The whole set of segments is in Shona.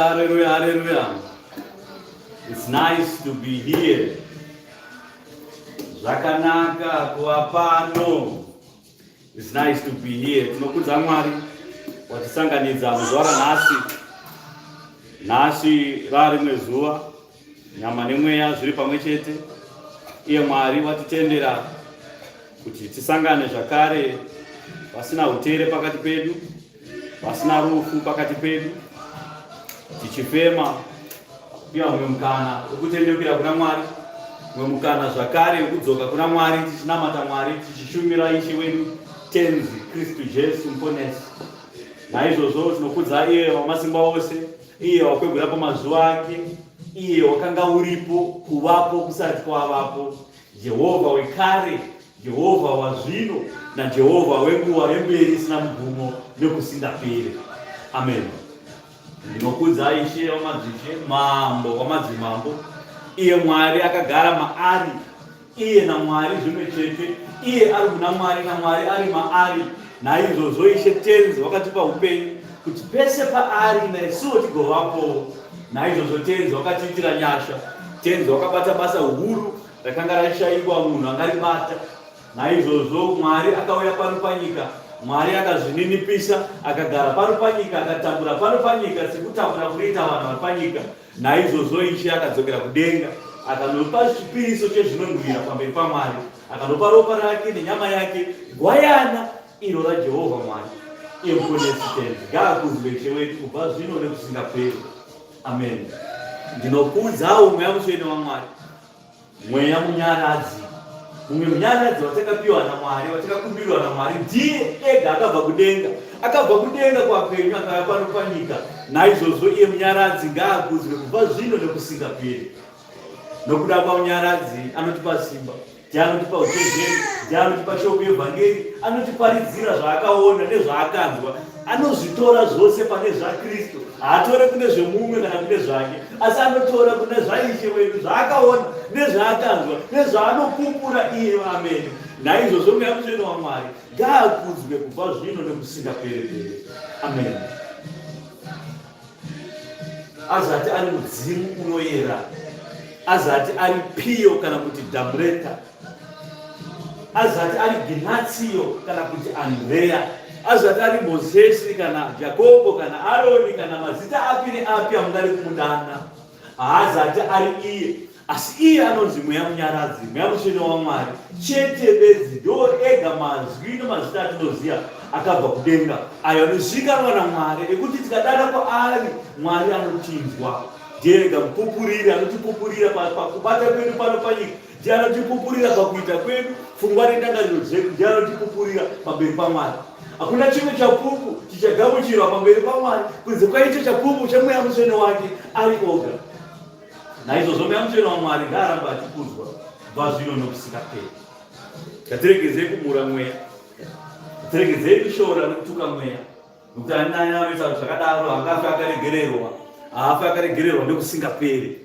hallelujah, hallelujah. It's nice to be here. Zvakanaka kuva pano. It's nice to be here. Tinokudza Mwari watisanganidza muzuva ranhasi. Nhasi rarimwe zuva, nyama nemweya zviri pamwe chete. Iye Mwari watitendera kuti tisangane zvakare pasina utere pakati pedu, pasina rufu pakati pedu, tichifema pia mwe mukana wekutendekera kuna Mwari, mwe mukana zvakare wekudzoka kuna Mwari, tichinamata Mwari, tichishumira Ishe wedu tenzi Kristu Jesu muponesi. Naizvozvo tinokudza iye wamasimba ose, iye wakwegura pamazuva ake, iye wakanga uripo kuvapo kusati kwavapo, Jehovha wekare, Jehovha wazvino naJehovha wenguva yemberi isina mubvumo nekusingaperi. Amen. Ndinokudza Ishe wamadzishe, mambo wamadzimambo, iye Mwari akagara maari, iye naMwari zvimwe chete, iye ari kuna Mwari naMwari ari maari. Naizvozvo Ishe tenzi wakatipa upenyu kuti pese paari nesuwo tigovapo. Naizvozvo tenzi wakatiitira nyasha, tenzi wakabata basa huru rakanga rashayikwa munhu angaribata. Naizvozvo Mwari akauya pano panyika, Mwari akazvininipisa, akagara pano panyika, akatambura pano panyika sekutambura kunoita vanhu vari panyika. Naizvozvo Ishe akadzokera kudenga, akanopa chipiriso chezvinonhuhwira pamberi paMwari, akanopa ropa rake nenyama yake, gwayana iro raJehovha Mwari, iye muponesi tenzi. Ngaakuzwe Ishe wedu kubva zvino nekusingaperi. Amen. Ndinokudzawo mweya mutsvene waMwari, mweya munyaradzi, mumwe munyaradzi watakapiwa naMwari, watakakumbirwa naMwari, ndiye ega akabva kudenga, akabva kudenga kwapenyu akauya pano panyika. Naizvozvo iye munyaradzi ngaakuzwe kubva zvino nekusingaperi. Nokuda kwamunyaradzi anotipa simba, ndiye anotipa uchenjeri, ndiye anotipa shoko yevhangeri, anotiparidzira zvaakaona nezvaakanzwa, anozvitora zvose pane zvaKristu. Haatore kune zvemumwe kana kune zvake, asi anotora kune zvaIshe wedu, zvaakaona nezvaakanzwa nezvaanopupura iye. Amen. Naizvozvo mweya mutsvene waMwari ngaakuzwe kubva zvino nekusingaperi. Amen. Azati ari mudzimu unoyera, azati ari piyo kana kuti dhamureta, azati ari ginatiyo kana kuti Andrea, azati ari Mozesi kana Jakobo kana Aroni kana mazita api neapi amungari kumudana, haazati ari iye, asi iye anonzi mweya munyaradzi, mweya mutsvene waMwari chete bedzi, ndo ega mazwi nemazita atinoziya akabva kudenga, ayo anozivikanwa naMwari, ekuti tikadana kwaari Mwari anotinzwa. Ndiye ega mupupuriri, anotipupurira pakubata kwedu pano panyika, ndiye anotipupurira pakuita kwedu, pfungwa nendangariro dzedu, ndiye anotipupurira pamberi paMwari. Hakuna chimwe chapupu chichagamuchirwa pamberi paMwari kunze kwaicho chapupu chemweya mutsvene wake ari oga. Naizvozvo mweya mutsvene waMwari ngaaramba achikudzwa kubva zvino nokusingaperi. Ngatiregezei kumura mweya, ngatiregezei kushora nekutuka mweya, nokuti ani naani anoita zvakadaro haafi akaregererwa, haafi akaregererwa nekusingaperi.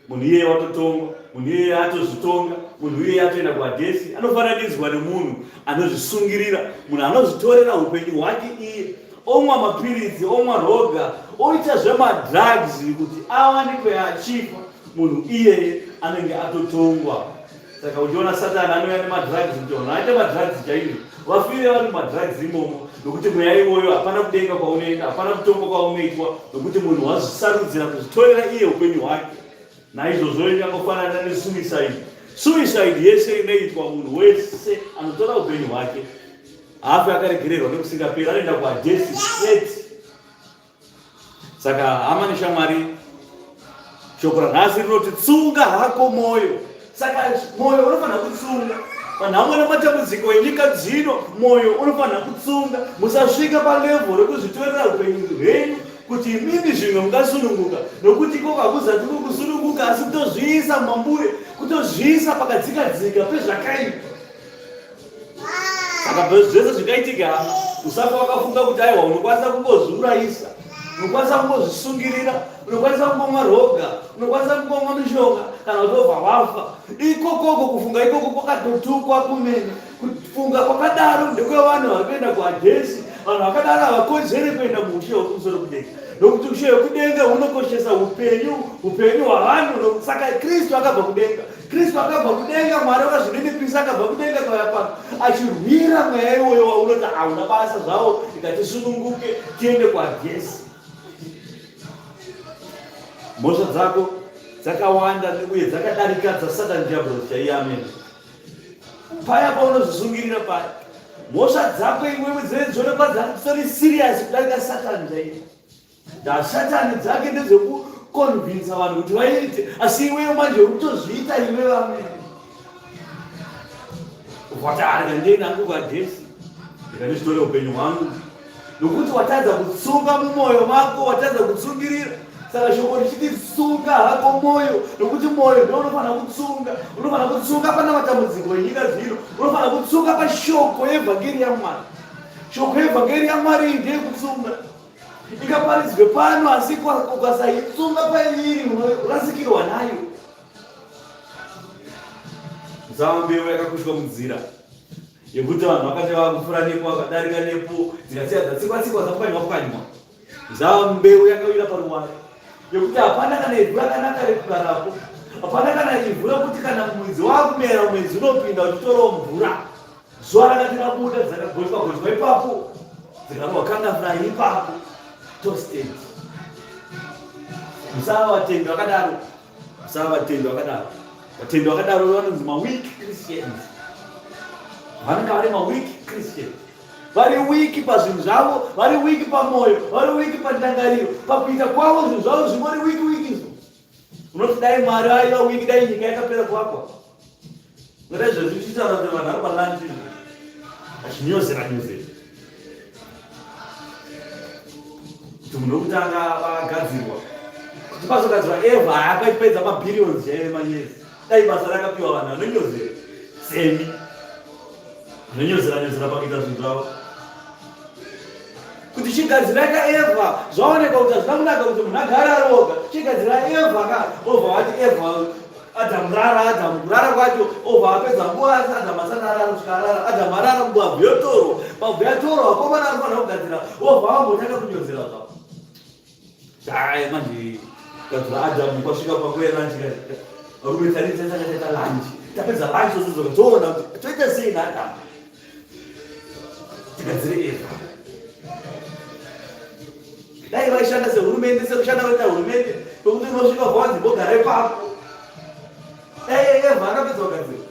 Munhu iyeye watotongwa, munhu iyeye atozvitonga, munhu iyeye atoenda kuHadesi. Anofananidzwa nemunhu anozvisungirira, munhu anozvitorera upenyu hwake iye, omwa mapiritsi, omwa roga, oita zvemadrugs kuti awanikwe achifa. Munhu iyeye anenge atotongwa. Saka uchiona Satani anouya nemadrugs, kuti vanhu aita madrugs chaizvo, vafire vari madrugs imomo, nokuti mweya iwoyo hapana kudenga kwaunoenda, hapana kutonga kwaunoitwa, nokuti munhu wazvisarudzira kuzvitorera iye upenyu hwake. Naizvozvo ingangofanana nesuicide. Suicide yese inoitwa munhu wese anotora upenyu hwake, haafi akaregererwa nekusingaperi, anoenda kuHadesi straight. Saka hama neshamwari, shoko ranhasi rinoti tsunga hako moyo. Saka moyo unofanira kutsunga. Panhamo nematambudziko enyika dzino, moyo unofanira kutsunga. Musasvika palevhoro rekuzvitorera upenyu hwenyu kuti imimi zvimwe mungasununguka, nokuti iko hakuzati kukusununguka, asi kutozviisa mumambure, kutozviisa pakadzikadzika pezvakaipa. Saka zvese zvingaitika, usafa wakafunga kuti aiwa unokwanisa kungozviurayisa, unokwanisa kungozvisungirira, unokwanisa kungomwa roga, unokwanisa kungomwa mishonga kana kutobva wafa. Ikokoko kufunga ikoko kwakatotukwa kumene. Kufunga kwakadaro ndekwevanhu vari kuenda kuHadesi, vanhu vakadaro havakodzeri kuenda muushe hwekumusoro kudenga. nokuti kushuva kudenga unokoshesa upenyu hwavanhu. Saka Kristu akabva kudenga. Kristu akabva kudenga, Mwari akazvininipisa akabva kudenga kauya pano achirwira mweya iwoyo waunoti hauna basa zvavo, ikatisununguke tiende kwaJesu. Mhosva dzako dzakawanda uye dzakadarikadza Satani Diablos chaiye. Amen. Paya paunozvisungirira paya, mhosva dzako iwewe dzinonekwa dziri serious kudarika Satani chaiye. Satani dzake ndedzekukonvinsa vanhu kuti vaite, asi iwewe manje urikutozviita iwewe. Amen. Ukati ndenda hangu kwaJesu ndikandizvitora upenyu hwangu, nokuti watadza kutsunga mumwoyo mako, watadza kutsungirira. Saka shoko richiti tsunga hako mwoyo, nokuti mwoyo ndio unofanira kutsunga. Unofanira kutsunga pana matambudziko enyika zvino, unofanira kutsunga pashoko evhangeri yaMwari. Shoko evhangeri yaMwari ndiye kutsunga. Ikaparidzwe pano, asi ukasaitsunga pairi urasikirwa nayo. Mbeu yakakushwa munzira yekuti vanhu vakati vakufura nepo vakadarika nepo dzikasiya dzatsikwa-tsikwa dzapwanywa-pwanywa. Mbeu yakawira paruware yekuti hapana kana ivhu rakanaka rekugarapo, hapana kana ivhu rekuti kana mwedzi wakumera mwedzi unopinda uchitorawo mvura. Zuva rakati rabuda dzakagochwa-gochwa ipapo, dzikarwa kangafurayi ipapo, toasted. Musava vatendi vakadaro, musava vatendi vakadaro. Vatendi vakadaro vanonzi ma-weak Christians. Vanenge vari ma-weak Christians. Vari wiki pazvinhu zvavo, vari wiki pamwoyo, vari wiki pandangariro, pakuita kwavo zvinhu zvavo zvingori wiki izvo. Unoti dai Mwari aiva wiki, dai nyika yakapera kuakwa. Ngati izvezvi tichitaura kuti vanhu vari palanchi vachinyozera-nyozera kuti munhu wekutanga vagadzirwa, kuti pazogadzirwa Evha akaipedza mabhiriyoni emanyezi. Dai basa rakapiwa vanhu vanonyozera semi, vanonyozera-nyozera pakuita zvinhu zvavo. Kuti chigadzira kaEvha zvaoneka kuti hazvina kunaka kuti munhu agara aroga. Chigadzira Evha obva wati Evha Adamu rara kwacho, obva apedza nguva asi Adamu asati arara kusvika arara. Adamu arara mubavhu yotorwa, bavhu yatorwa vakomana anofanira kugadzira, obva vambotanga kunyozera zvavo. Dai manje kugadzira Adamu kwasvika pakueranjika varume taita lanchi, tapedza lanchi tozoona kuti toita sei naAdamu. Tigadzire Evha. Dai vaishanda sehurumende, sekushanda kuita hurumende, tokuti unosvika bvanzi mbogara ipapo. Dai Evha akapedza kugadzira.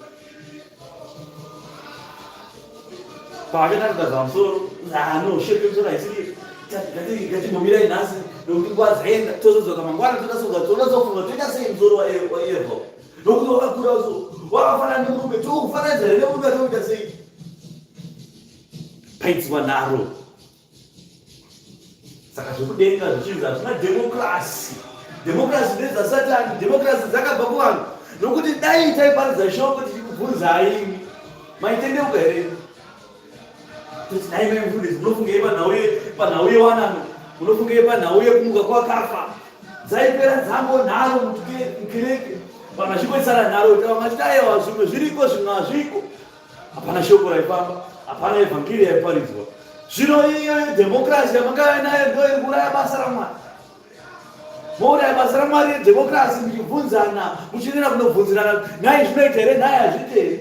Paakatanga kugadzira musoro, shekemusoro haisiri ngatimbomirai nhasi, nokuti nguva dzaenda tozodzoka mangwana tozofunga toita sei musoro waEvha. Nokuti wakakura so, wakafanana nemurume, tokufananidzira nemurume tokuita sei. Paidzwa nharo. Saka zvekudenga zvichinzi hazvina demokrasi. Demokrasi ndedzaSatani, demokrasi dzakabva kuvanhu. Nokuti dai taiparidza shoko tichikubvunzai maitendeuka here? Toti dai maimufundisi munofungei panhau yewanano, munofungei panhau yekumuka kwakafa. Dzaipera dzango nharo mukereke, vanhu vachingosara nharo kuti vamwe vachiti aiwa zvimwe zviriko zvimwe hazviko. Hapana shoko raifamba, hapana evhangeri yaiparidzwa. Zvino iyo demokrasi yamakava nayo ndo irikuraya basa raMwari. Mouraya basa raMwari yedhemokrasi, muchibvunzana, muchinoenda kunobvunzirana, nhai zvinoita here, nhai hazviite here.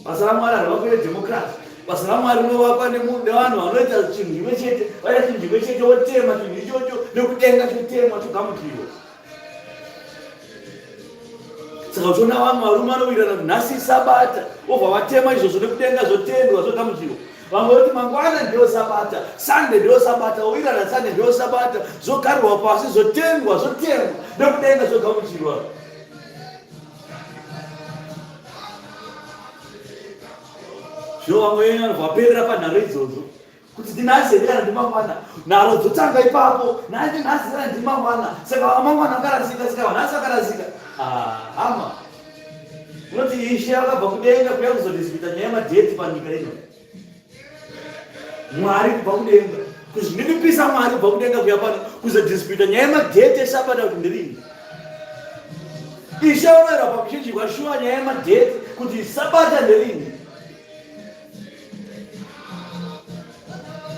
Basa raMwari harava kuita dhemokrasi. Basa raMwari rinovakwa nevanhu vanoita chinhu chimwe chete, vaita chinhu chimwe chete wotema chinhu ichocho, nekudenga chotemwa chogamuchirwa. Saka uchiona vamwe varume vanowirirana kuti nhasi Sabata, vobva vatema izvozvo nekudenga zvotendwa zvogamuchirwa. Vamwe voti mangwana ndio Sabata, Sunday ndio Sabata, owirirana Sunday ndio Sabata, zogarwa pasi zotendwa zotemwa nekudenga zvogamuchirwa. Zvino vamwe venyu vaperera panharo idzodzo kuti tinhasi kana ndimangwana, nharo dzotanga ipapo, nhasi kana ndimangwana, saka amangwana akarasika, saka vanhasi vakarasika. Hama unoti Ishe akabva kudenga kuya kuzodisipita nyaya yemadheti panyika ino. Mwari kubva kudenga kuzvininipisa, Mwari kubva kudenga kuya pano kuzodisipita nyaya yemadheti eSabata kuti ndirini. Ishe unoera pakuchinjirwa shuwa nyaya yemadheti kuti Sabata nderini.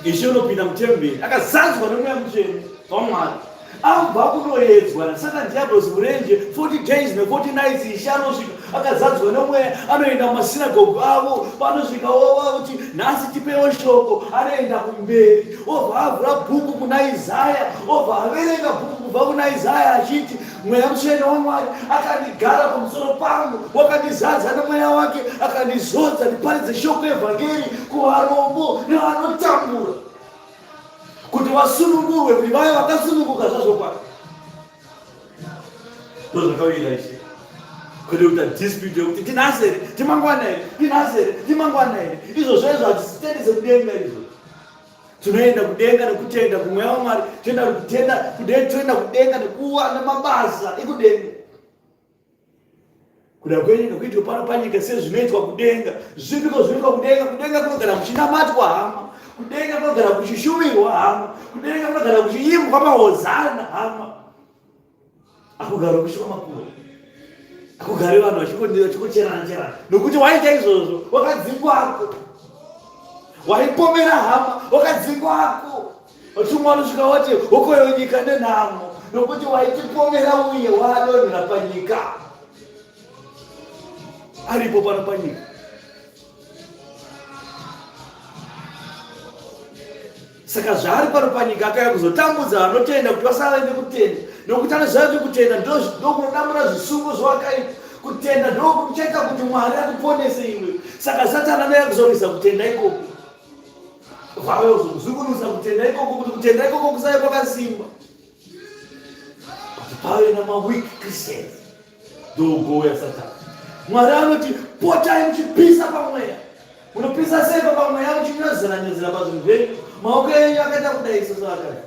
Ishe unopinda mutemberi akazadzwa nemweya mutsvene, vaMwari abva kunoedzwa. Saka Diablos murenje 40 days ne40 nights Ishe anosvika akazadzwa nomweya, anoenda mumasinagoge avo, panosvika kuti nhasi tipewo shoko, anoenda kumberi obva avhura bhuku kuna Isaya, obva averenga bhuku kubva kuna Isaya achiti mweya mutsvene waMwari akandigara pamusoro pangu, wakandizadza nomweya wake, akandizodza ndiparidze shoko evhangeri kuvarombo nevanotambura, kuti vasunungurwe, kuti vave vakasununguka zvazvo kwake. Ndozvakawira Ishe kuti dispute yekuti tinhasi here timangwana here, tinhasi here timangwana here. Izvo zvezvo hatisitendese kudenga izvo. Tinoenda kudenga nekutenda kumweya waMwari, toenda kudenga nekuwa nemabasa ekudenga. Kuda kwenyika kuitwa pano panyika sezvinoitwa kudenga. Zvipiko zvinoitwa kudenga. Kudenga kunogara kuchinamatwa hama, kudenga kunogara kuchishumirwa hama, kudenga kunogara kuchiimbwa mahozana hama. Akugara kushuma makuru, akugare vanhu vachikucherana-cherana, nokuti waita izvozvo wakadzingwako, waipomera hama wakadzingwako. Vatumwa vanosvika vati hokoyo nyika nenhamo, nokuti waitipomera uye waadonhera panyika. Aripo pano panyika. Saka zvaari pano panyika akauya kuzotambudza vanotenda kuti vasaende kutenda, nokuti anoziva kuti kutenda ndokunodambura zvisungo zvawakaita. Kutenda ndokuchaita kuti Mwari akuponese iwe. Saka Satani anouya kuzorwisa kutenda ikoko, vave kuzungunusa kutenda ikoko, kuti kutenda ikoko kusave kwakasimba, kuti pave namaweak Christians. Ndogouya Satani. Mwari anoti potai muchipisa pamweya. Munopisa sei pamweya? Muchinyozera pazvinhu zvenyu, maoko enyu akaita kudai isoso akati.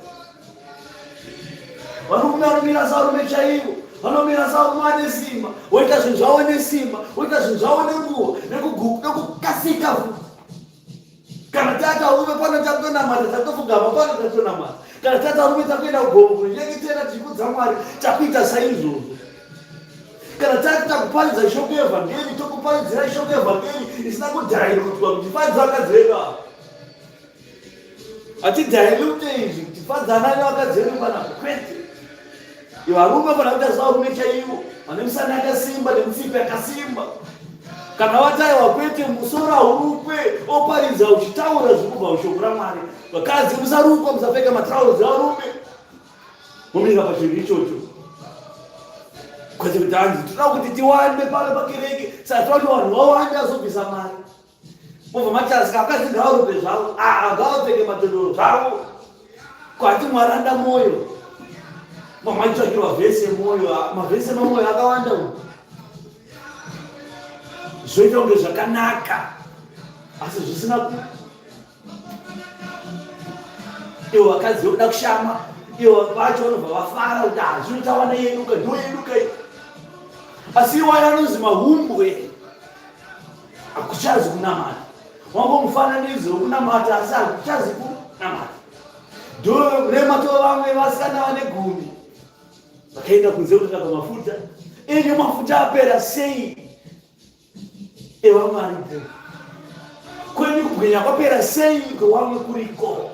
Varume vanomira sarume chaivo, vanomira sarume ane simba, woita zvinhu zvavo nesimba, woita zvinhu zvavo nenguva, nekukasika futi. Kana tatarume pano takutonamata, tatofugama pano tatonamata. Kana tatarume takuenda kugomo kunyengetera tichikudza Mwari, takuita saizvozvo. Kana takuparidza shoko evhangeri, tokuparidzira shoko evhangeri isina kudhairutwa kuti fadza vakadzi vedu ava. Hatidhairute izvi kuti fadzana nevakadzi vedu panapa, kwete. Varume kana kuita sarume chaivo, vane musana yakasimba nemutsipa yakasimba. Kana wataiwa kwete musoro haurukwe, oparidza uchitaura zvikubva kushoko raMwari. Vakadzi musarukwa, musapfeka matrauzi avarume. Mumira pachinhu ichocho. Kwete kuti hanzi toda kuti tiwande pale pakereke, saka toda kuti vanhu vawande azobvisa mari. Mobva machasika vakadzi ngavarupe zvavo, ngavapfeke matondoro zvavo. Kwati Mwari anda moyo. Mamachitsvakirwa vhesi yemoyo, mavhesi emamwoyo akawanda uku. Zvoita kunge zvakanaka, asi zvisina ku. Ivo vakadzi voda kushama, ivo vacho vanobva vafara kuti zvinotawana yeduka, ndoyeduka iyi. Asi iwaya anonzi mahumbwe, hakuchazi kunamata. Wangomufananidzo wokunamata, asi hakuchazi kunamata. Ndorematova vamwe vasikana vane 10 vakaenda kunze kutsvaka mafuta. Enyu mafuta apera sei? Evamwari kwenyu kubwinya kwapera sei? Kwewamwe kuriko.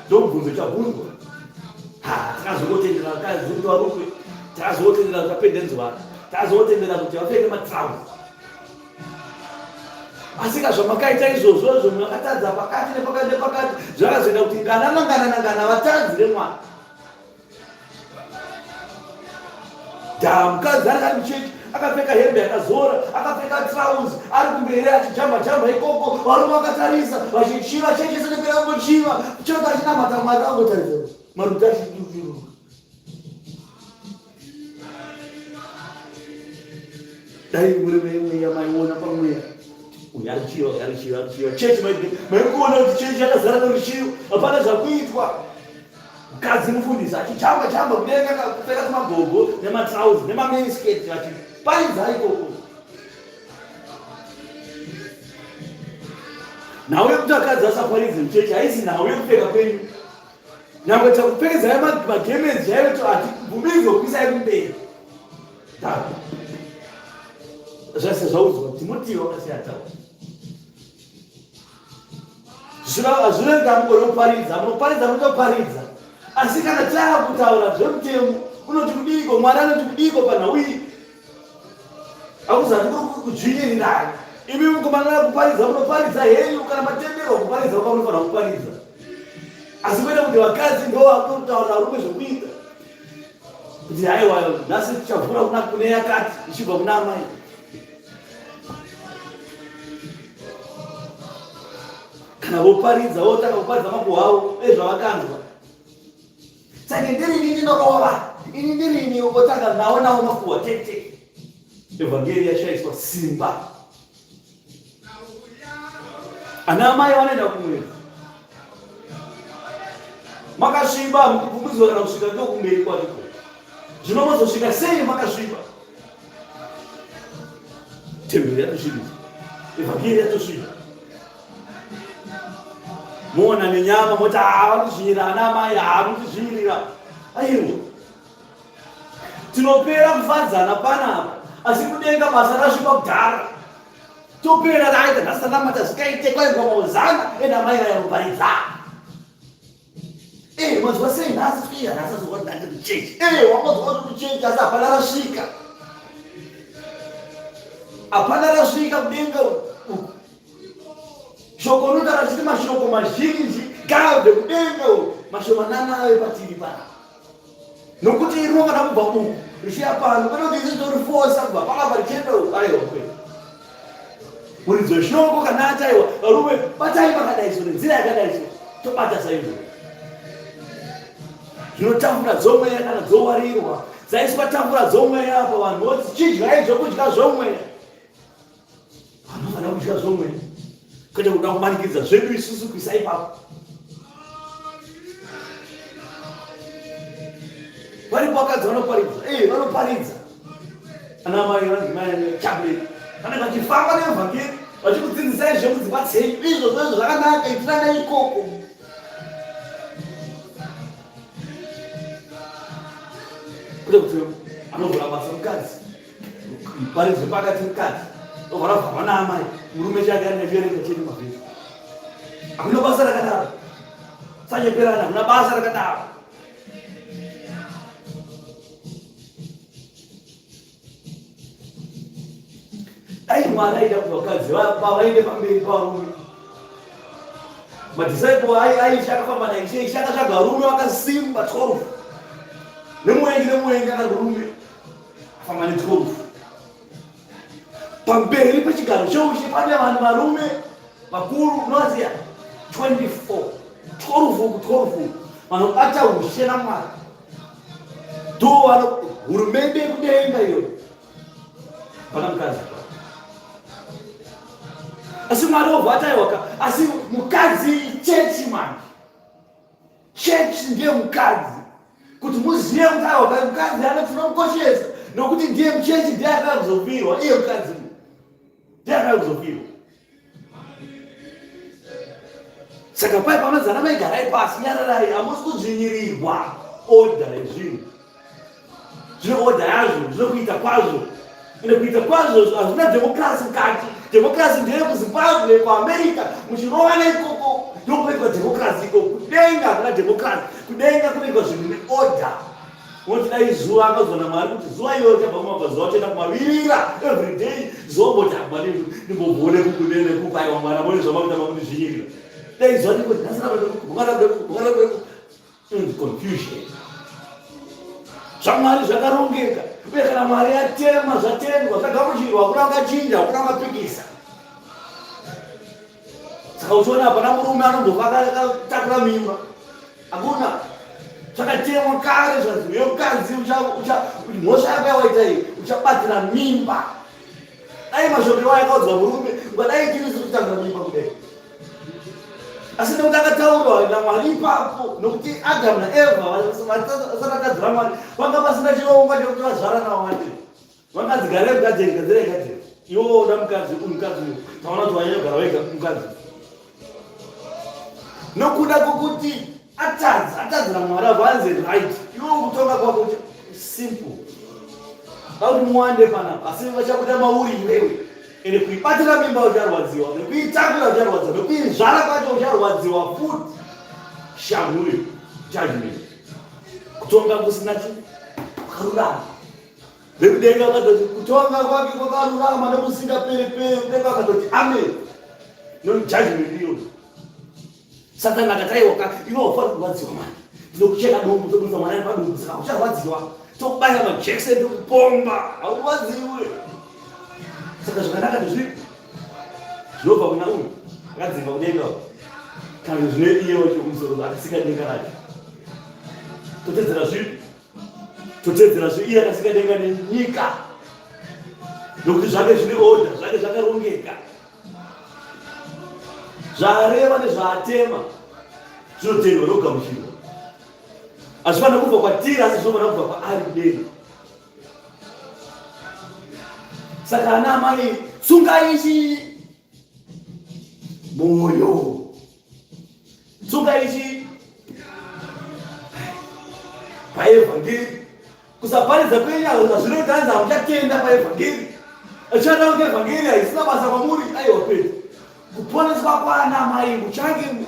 Ndobvunzo chabvunzwa. Takazongotendera vakadzi kuti varukwe, takazongotendera kuti vapende nzwara, takazongotendera kuti vapfeke matrauzi. Asi zvamakaita izvozvo makatadza pakati nepakati nepakati, zvakazoita kuti nangana vatadzi veMwari. Mukadzi ari ari muchechi, akapfeka hembe yakazora, akapfeka trauzi, ari kumberi achijamba ikoko, varume vakatarisa, vachichiva cheche senepera kungochiva, chota achinamata Mwari angotarisa, maruti achidukiruka. Dai muri mweya maiona pamweya. Yarichiva. Chechi maikuona kuti chechi yakazara neruchivo, hapana zvakuitwa. Mukadzi mufundisi achichamba kudenga akapfeka tumagogo nematrauzi nemaminisketi achiparidza ikoko. Nhau yekuti akadzi asaparidze muchechi haisi nhau yekupfeka kwenyu. Nyangwe takupfekedzai magemenzi chaivo hatibvumidzwe kuisai kumberi. Zvese zvaudzwa Timotheo wakasiya taura. Hazvirenga mungori muparidza, munoparidza munoparidza. Asi kana taakutaura zvemutemo unoti kudiko, Mwari anoti kudiko panhauyi, hauzati kudzvinyirirana. Imi mukomana kuparidza munoparidza henyu, kana matenderwa kuparidza kwamunofanira kuparidza. Asi kwete kuti vakadzi ndo vakutaura varume zvokuita kuti haiwa nhasi tichavhura kune yakati ichibva kuna amai. Kana voparidza votanga kuparidza mabhuhwa avo ezvavakanzwa. Saka ndirini ndinorova, ini ndirini votanga nawo mabhuhwa tete. Evhangeri yashaiswa simba. Ana amai vanoenda kumwedzi. Makasviba mukubvumbudzwa kana kusvika ndokumberi kwatiko. Zvino mozosvika sei makasviba? Temberi yatosvibisa, evhangeri yatosviba. Moona nenyama moti vanotizvinyirira ana amai, vanotizvinyirira. Aiwa, tinopera kufadzana panapa, asi kudenga basa rasviba kudhara. Topera raita nhasi namata zvikaite kwaigwa mauzana enda mai vayaroparidza. Mazwa sei nhasi sviya nhasi azokwa kuti ndandiri kuchechi. Wamazwa kuti kuchechi asi hapana rasvika. Hapana rasvika kudenga uku. Shoko rinotara chiti mashoko mazhinji gabve kudenga uku. Mashomanana ave patiri pana. Nokuti rinogona kubva uku richiya pano. Pane kuti isi torifosa kubva pakabva richienda uku. Aiwa kwete. Muridzo shoko kana ataiwa varume batai makadaiso nenzira yakadaiso tobata saizvo. Zvinotambura dzomweya kana dzowarirwa dzaiswa tambura dzomweya apa vanhu voti chidyai zvokudya zvomweya. Vanofanira kudya zvomweya kwete kuda kumanikidza zvedu isusu kuisa ipapo. Varipo vakadzi vanoparidza, vanoparidza ana mai vanzimai chabeti vanenge vachifamba neevhangeri vachikudzidzisai zvekudzimba dzenyu. Izvo zvezvo zvakanaka, itiranai ikoko. Kude kuti anovhura basa mukadzi, paridzwe pakati mukadzi ovhara bvama naamai, murume chake ari nechiverenga chedu mavhiri. Hakuna basa rakadaro, sanyeperana, hakuna basa rakadaro. Dai Mwari aida kuti vakadzi vaende pamberi pavarume. Madisaipo Aisha akafamba naIsha akatsvaga varume vakasimba 12. Nemwengi akarume afamba ne12. Pamberi pechigaro choushe pane vanhu varume vakuru unoziya 24. 12 vanobata ushe naMwari. Ndo hurumende yekudenga iyo. Pana mukadzi. Asi Mwari wobva asi mukadzi chechi manje. Chechi ndiye mukadzi. Kuti muziye kuti mukadzi anofuna kukoshesa nokuti ndiye muchechi, ndiye akazofirwa. Iye mukadzi ndiye akazofirwa. Saka pai panozana maigarai pasi, nyararai, hamusi kudzvinyirirwa oda rezvinhu. Zvine oda yazvo, zvinokuita kwazvo. Ende kuita kwazvo hazvina demokrasi mukati. Demokrasi ndiye kuZimbabwe, kuAmerica, muchirovana ikoko ndokuitwa demokrasi ikoko. Kudenga hakuna demokrasi, kudenga kunoitwa zvinhu neoda. Unoti dai zuva akazona Mwari kuti zuva iyo tabva kumabvazuva toenda kumavirira every day zuva mbotamba ndimbobvone kukunene kupaiwa mwana mone zvavakutamba kundizvinyirira. Dai zuva ndiko ndinasira confusion. Zvamwari zvakarongeka. Uye kana Mwari yatema zvatendwa zvagamuchirwa, hakuna wakachinja, hakuna wakapikisa. Saka uchiona hapana murume anobva akatakura mimba. Hakuna. Zvakatemwa kare zvanzi wemukadzi mhosva yako yawaita iyi uchabatira mimba. Dai mashoko ayakaudzwa murume ngadai tirisi kutanga mimba kudai. Asi nekuti akataurwa naMwari ipapo, nokuti Adamu naEva vasati Mwari vanga vasina chirongwa chekuti vazvara naWamwari. Vakadzi gare mugadziri, gadzira igadzira. Iwo uda mukadzi, mukadzi uyu taona kuti wanyagara wega mukadzi. Nokuda kwokuti atadzira Mwari avanze right. Iwo kutonga kwako simple. Kuti muwande panapa, asi vachakuita mauri iwewe. Ende kuibatira mimba ucharwadziwa, nekuitakura ucharwadziwa, nekuizvara kwacho ucharwadziwa futi. Shamuri, judgment. kutonga kusina karurama. Bekudenga akatoti kutonga kwake kwakarurama nekusingaperi-peri. Kudenga akatoti amen. No judgment iyo. Satani akataiwa iwe ufana kurwadziwa mani. Ndinokucheka dombo tobuza mwana padumbu saka ucharwadziwa. Tokubaya majekiseni tokupomba. Haurwadziwe. Saka zvakanaka ndezvipi? Zvinobva kuna uyu akadzimba kudenga kana zvine iyewo chekumusoro akasika denga racho. Totedzera zvipi? Totedzera zvipi iye akasika denga nenyika. Nokuti zvake zvine order, zvake zvakarongeka. Zvareva nezvaatema zvinotendwa nokugamuchirwa. Hazvifanira kubva kwatiri asi zvinofanira kubva kwaari kudenga. Saka ana amai tsungai moyo. Tsungai paevhangeri. Kusaparidza kwenyaya zvinotanza muchatenda paevhangeri. Achada kuti evhangeri haisina basa kwamuri aiwa pedyo. Kuponeswa kwaana mai muchange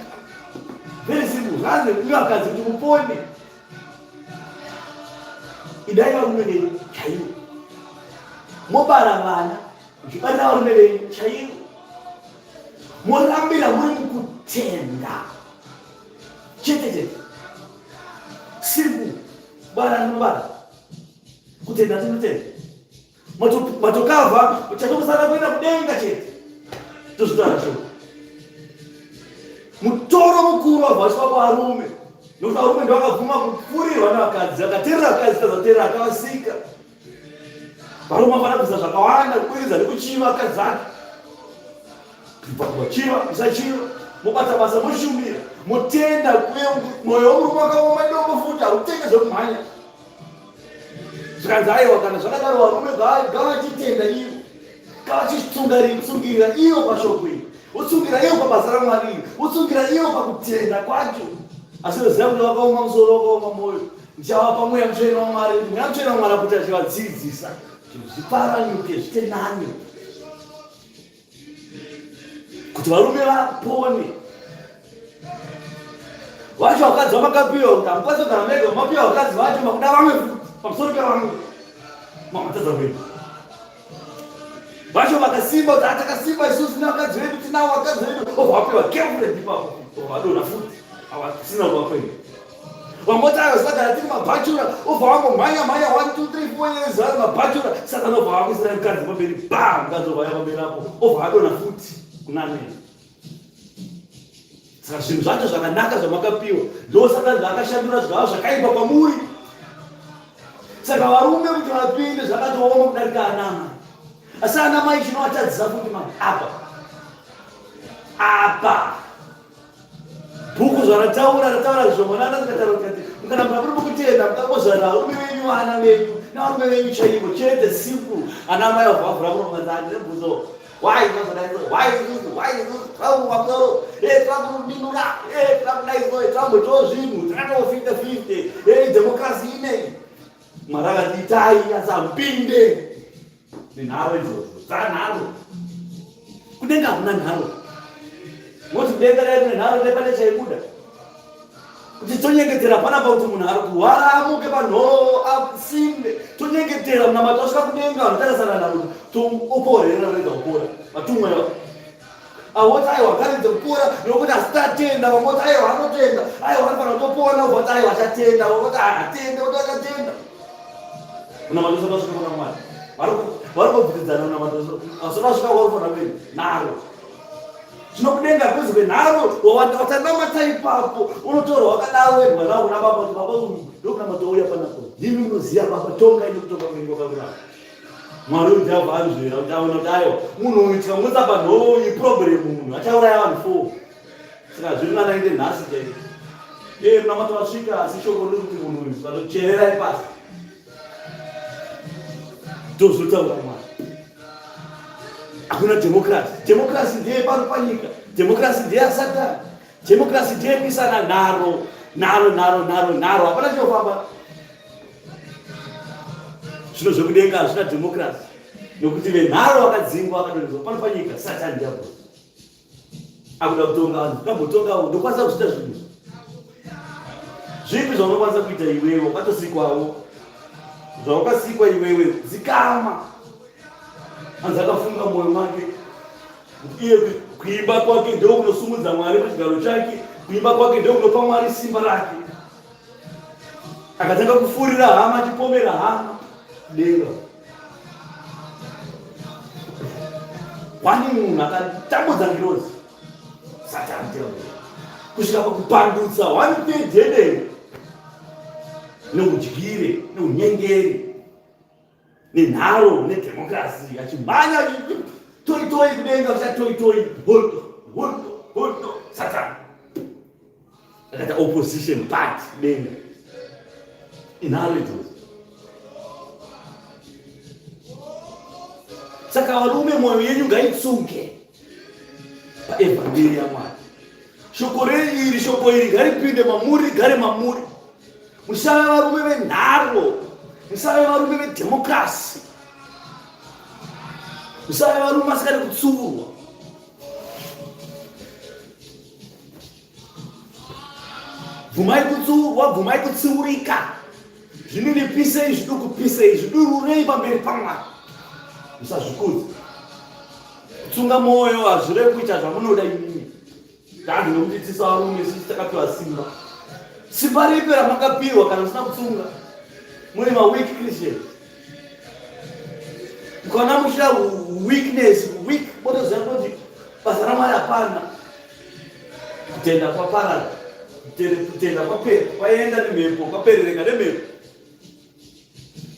very simple. Zvanzi kuyakadzi kuti mupone. Idai varume venyu chaivo. Mobara vana muchibatira varume venyu chaivo. Morambira muri mukutenda. Chete. Simple. Bara nobara. Kutenda tinotenda. Matokava uchatokusana kuenda kudenga chete. Tozvitarazvo. Mutoro mukuru wabvaswa kuvarume. Nokuti varume ndovakabvuma kupfurirwa navakadzi. Akateerera akadzi kazoteerera akavasika. Varume vafana kubvisa zvakawanda kukwiriridza nekuchiva akadzi ake. Vachiva, musachiva, mobata basa moshumira, motenda mwoyo womurume wakaoma dombo futi hautenge zvokumhanya. Zvikanzi aiwa kana zvakadaro varume gavachitenda ivo. Gavachitsungirira ivo pashoko iri. Utsungira ivo pabasa raMwari iri. Utsungira ivo pakutenda kwacho. Asi unoziva kuti wakaoma musoro wakaoma mwoyo. Ndichava mweya mutsvene waMwari. Mweya mutsvene waMwari kuti achivadzidzisa. Zviparanyuke zvitenane. Kuti varume vapone. Vacho vakadzi vamakapiwa kuti hamukwanisi kugara mega mumapiwa vakadzi vacho makuda vamwe pamusoro pevamwe. Mamatadza kwenu. Vacho vakasimba kuti atakasimba isusu nevakadzi vedu tinavo vakadzi vedu. Vapiwa girlfriend ipapo. Vadonha futi. Havasina kuva kwenu. Vamotaya vasagara tiri mabhachura. Obva vangomhanya 1 2 3 4 years vari mabhachura. Saka nobva vakuisira mukadzi pamberi. Bam! Mukadzi obva pamberi apo. Obva vadonha futi. Kunameni. Saka zvinhu zvacho zvakanaka zvamakapiwa ndosaka zvakashandura zvava zvakaipa kwamuri. Saka varume kuti vapinde zvakatooma kudarika anamai. Asi anamai chinovatadzisa kuti apa bhuku zvarataura zvishomana zvikataura kuti mukaramba muri mukutenda mukangozvara varume venyu vana venyu navarume venyu chaivo chete simple. Anamai vabvavhura muromanzani nebvunzo. Why is this? Trouble. Hey, trouble minura. Hey, trouble nice. Trouble Josinu. Trouble 50-50. Hey, democracy ine. Maraga ditai asampinde. Ninaro izo. Zanaro. Kudenga kuna naro. Moti denga leo naro lepale chaikuda. Kuti tonyengetera panapa kuti munhu ari kuhwara amuke panhoo asimbe. Tonyengetera muna matosvika kudenga anotarisana naro toporera rega kupora. Vatumwa avoti aiwa akaridze kupora nokuti asitatenda. Vamoti aiwa anotenda. Aiwa anofanira kutopona uvoti aiwa achatenda. Vamoti atende kuti achatenda. Muna matosvika kusvika kuna Mwari. Vari kubviridzana muna matosvika. Asina kusvika kwarufanira kuenda naro. Zvinokudenga kuzi kwenharo watanamata ipapo unotorwa wakadaro wedwa nawo kuna baba kuti baba ndokuna matouya panapo. Ndimi unoziya baba tonga ine kutonga kwenyu kwakurapa. Mwari uti abva anzvera kuti aona kuti aiwa munhu uyu tikamutsa panhoo iyi problem munhu achauraya vanhu 4. Saka zviri nanaite nhasi chaivo. Munamato vasvika asi shoko riri kuti munhu uyu vatochererai pasi. Ndozvotaura Mwari. Hakuna democracy. Democracy ndiye pano panyika. Democracy ndiye asatani. Democracy ndiye kuisana naro. Hapana chinofamba. Zvino zvekudenga hazvina democracy. Nokuti venharo vakadzingwa vakadonhedzwa pano panyika satani ndiye. Akuda kutonga vanhu. Kambotonga vanhu ndokwanisa kuchita zvinhu. Zvipi zvaunokwanisa kuita iwewe wakatosikwawo, zvawakasikwa iwewe zikama. Anzi akafunga mwoyo make iye kuimba kwake ndio kunosumudza Mwari pachigaro chake, kuimba kwake ndio kunopa Mwari simba rake. Akatanga kufurira hama, achipomera hama denga. Wani munhu akatambudza ngirozi Satani kusvika pakupandutsa wanipedhedeni neudyire neunyengeri nenharo nedhemokrasi, achimhanya toitoi kudenga kusa toitoi hondo Satani akaita opposition party denga inharo idzodzo. Saka varume, mwoyo yenyu ngaitsuke paevhangeri yaMwari. Shoko iri ngaripinde mamuri, gare mamuri. Musave varume venharo, musave varume vedhemokrasi, musave varume vasikadi kutsurwa. Bvumai kutsurwa, bvumai kutsiurika. Zvininipisei zviduku pisei, zvidururei pamberi paMwari. Musazvikudza. Kutsunga mwoyo hazvirevi kuita zvamunoda imimi. Tangu nokuti tisa varume sisi takapiwa simba. Simba ripi ramakapiwa kana musina kutsunga? Muri weak Christians. Mukana muchida weakness, weak motoziva kuti basa raMwari hapana. Kutenda kwaparara, kutenda kwapera, kwaenda nemhepo, kwaperereka nemhepo.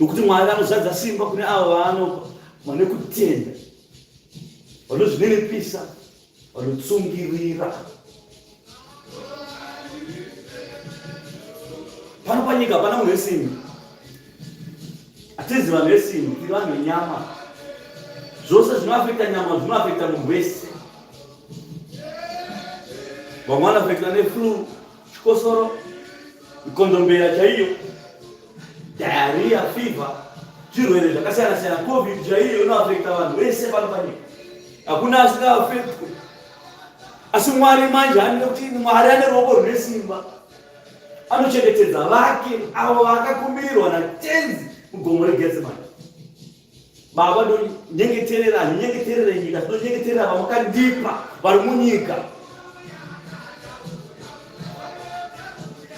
Nokuti Mwari anozadza simba kune avo vaanopa vane kutenda, vanozvininipisa, vanotsungirira. Pano panyika hapana munhu wesimba. Hatizi vanhu vesimba, tiri vanhu venyama. Zvose zvinoafekta nyama zvinoafekta munhu wese. Vamwe vanafekta neflu, chikosoro, mikondombera chaiyo, diarrhea, fever, zvirwere zvakasiyana siyana, covid chaiyo inoafekta vanhu vese pano panyika. Hakuna asingafektwe. Asi Mwari manje anenge kuti Mwari ane ruoko rune simba. Anochengetedza vake avo vakakumbirwa naTenzi mugomo reGetsemani. Baba, ndonyengeterera nyika, ndonyengeterera vamakandipa vari munyika.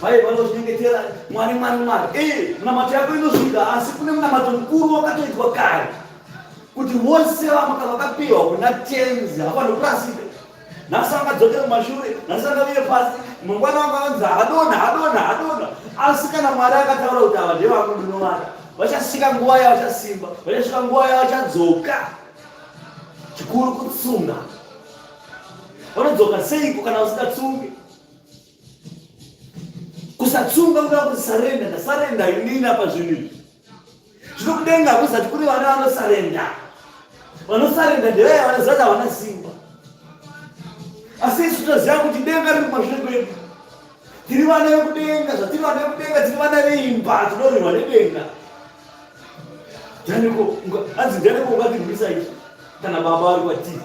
Vai vanozvinyengetera Mwari. Munamato yako inosvika, asi kune munamato mukuru wakatoitwa kare kuti vose vakapiwa kuna Tenzi havana kurasika. Nhasi vakadzokera kumashure, nhasi vakaviye pasi, mangwana vakavanzi hadona. Asi kana Mwari akataura kuti ava ndevangu ndinovada, vachasvika nguva yavo vachasimba, vachasvika nguva yavo vachadzoka. Chikuru kutsunga. Vanodzoka seiko kana vasingatsungi? Kusatsunga kuda kuti sarenda, ndasarenda inini apa zvinhu izvi. Zvinokudenga kuzati kuri vana vanosarenda. Vanosarenda ndevaya vanoziva kuti havana simba. Asi isu toziva kuti denga riri kumashure kwedu. Tiri vana vekudenga, zvatiri vana vekudenga, tiri vana veimba, tinorirwa nedenga. Anzi ndianiko ungatirwisa izvi kana baba vari kwatiri?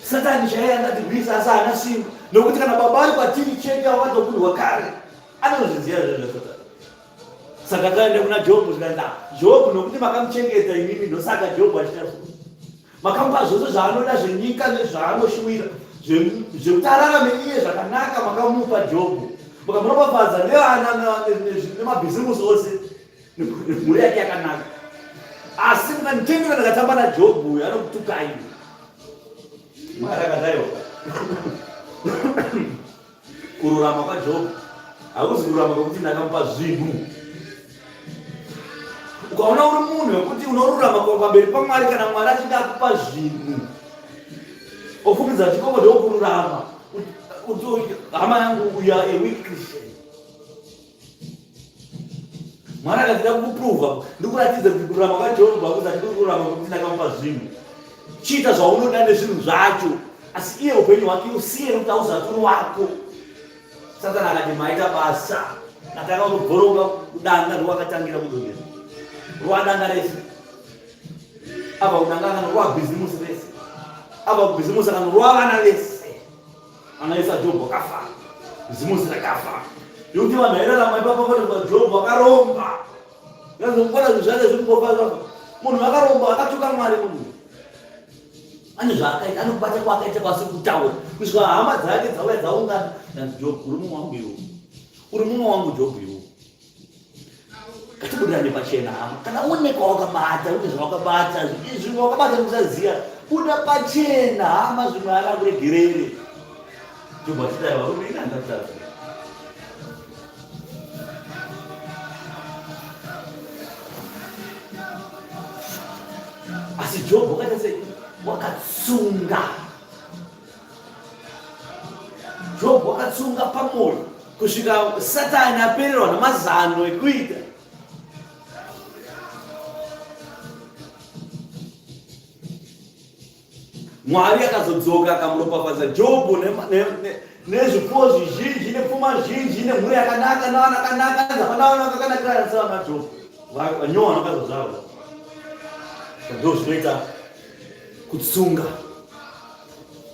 Satani chaiye angatirwisa asi haana simba. Nokuti kana baba ari kwatiri cheke wakadzokundwa kare, anozviziva zvezvo Satani. Saka kaenda kuna Jobhu zvikati, Jobhu, nokuti makamuchengeta imimi, ndosaka Jobhu achiita zvose. Makamupa zvose zvaanoda zvenyika nezvaanoshuvira, zvekuti ararame iye zvakanaka, makamupa Jobhu. Mukamuropafadza nevana nemabhizimusi ose, mhuri yake yakanaka. Asi mukanditengera ndakatamba naJobhu, anokutukai. Mwari akadaiwa. Kururama kwaJobhu hakuzi kururama kwekuti ndakamupa zvinhu. Ukaona uri munhu wekuti unorurama pamberi paMwari kana Mwari achinge akupa zvinhu, ofumidza chikoko ndokururama. Hama yangu, you are a weak Christian. Mwari akatida kukupruvha, ndikuratidza kuti kururama kwaJobhu hakuzi ndiri kururama kwekuti ndakamupa zvinhu. Chiita zvaunoda nezvinhu zvacho, asi iye upenyu hwake usiye nokuti hauzaturi wako. Satani akati maita basa, nataka kubhoroka kudanga rwakatangira kudongera. Rwadanga rese. Aba kudanga kana rwabhizimusi rese. Aba kubhizimusi kana rwavana vese. Anaisa Jobhu akafa. zimusi rakafa yokuti vanhu vairarama ipapa kuti Jobho akaromba. Ngazomubona zvizvare zvirikufamba. Munhu akaromba akatuka Mwari munhu. Ane zvaakaita, anokubata kwaakaita kwasiri kutaura. Kusvika hama dzake dzauya dzaungana. Ndanzi Jobho, uri mumwe wangu iwo. Uri mumwe wangu Jobho iwo. Katibudirane pachena hama. Kana uoneka wakabata, une zvawakabata, zvimwe wakabata kusaziya. Buda pachena hama zvimwe arakuregerere. Jobho achidai varume ina ndatata. Asi Jobho wakati wakatsunga. Jobho wakatsunga pamwoyo kusvika Satani apererwa namazano ekuita. Mwari akazodzoka akamuropafadza Jobho nezvipfuwo zvizhinji nepfuma zhinji nemhuri yakanaka navana vakanaka nezvavanaona vakakanakira seva naJobho. Vanyowa vakazozvarwa. Ndo zvinoita kutsunga.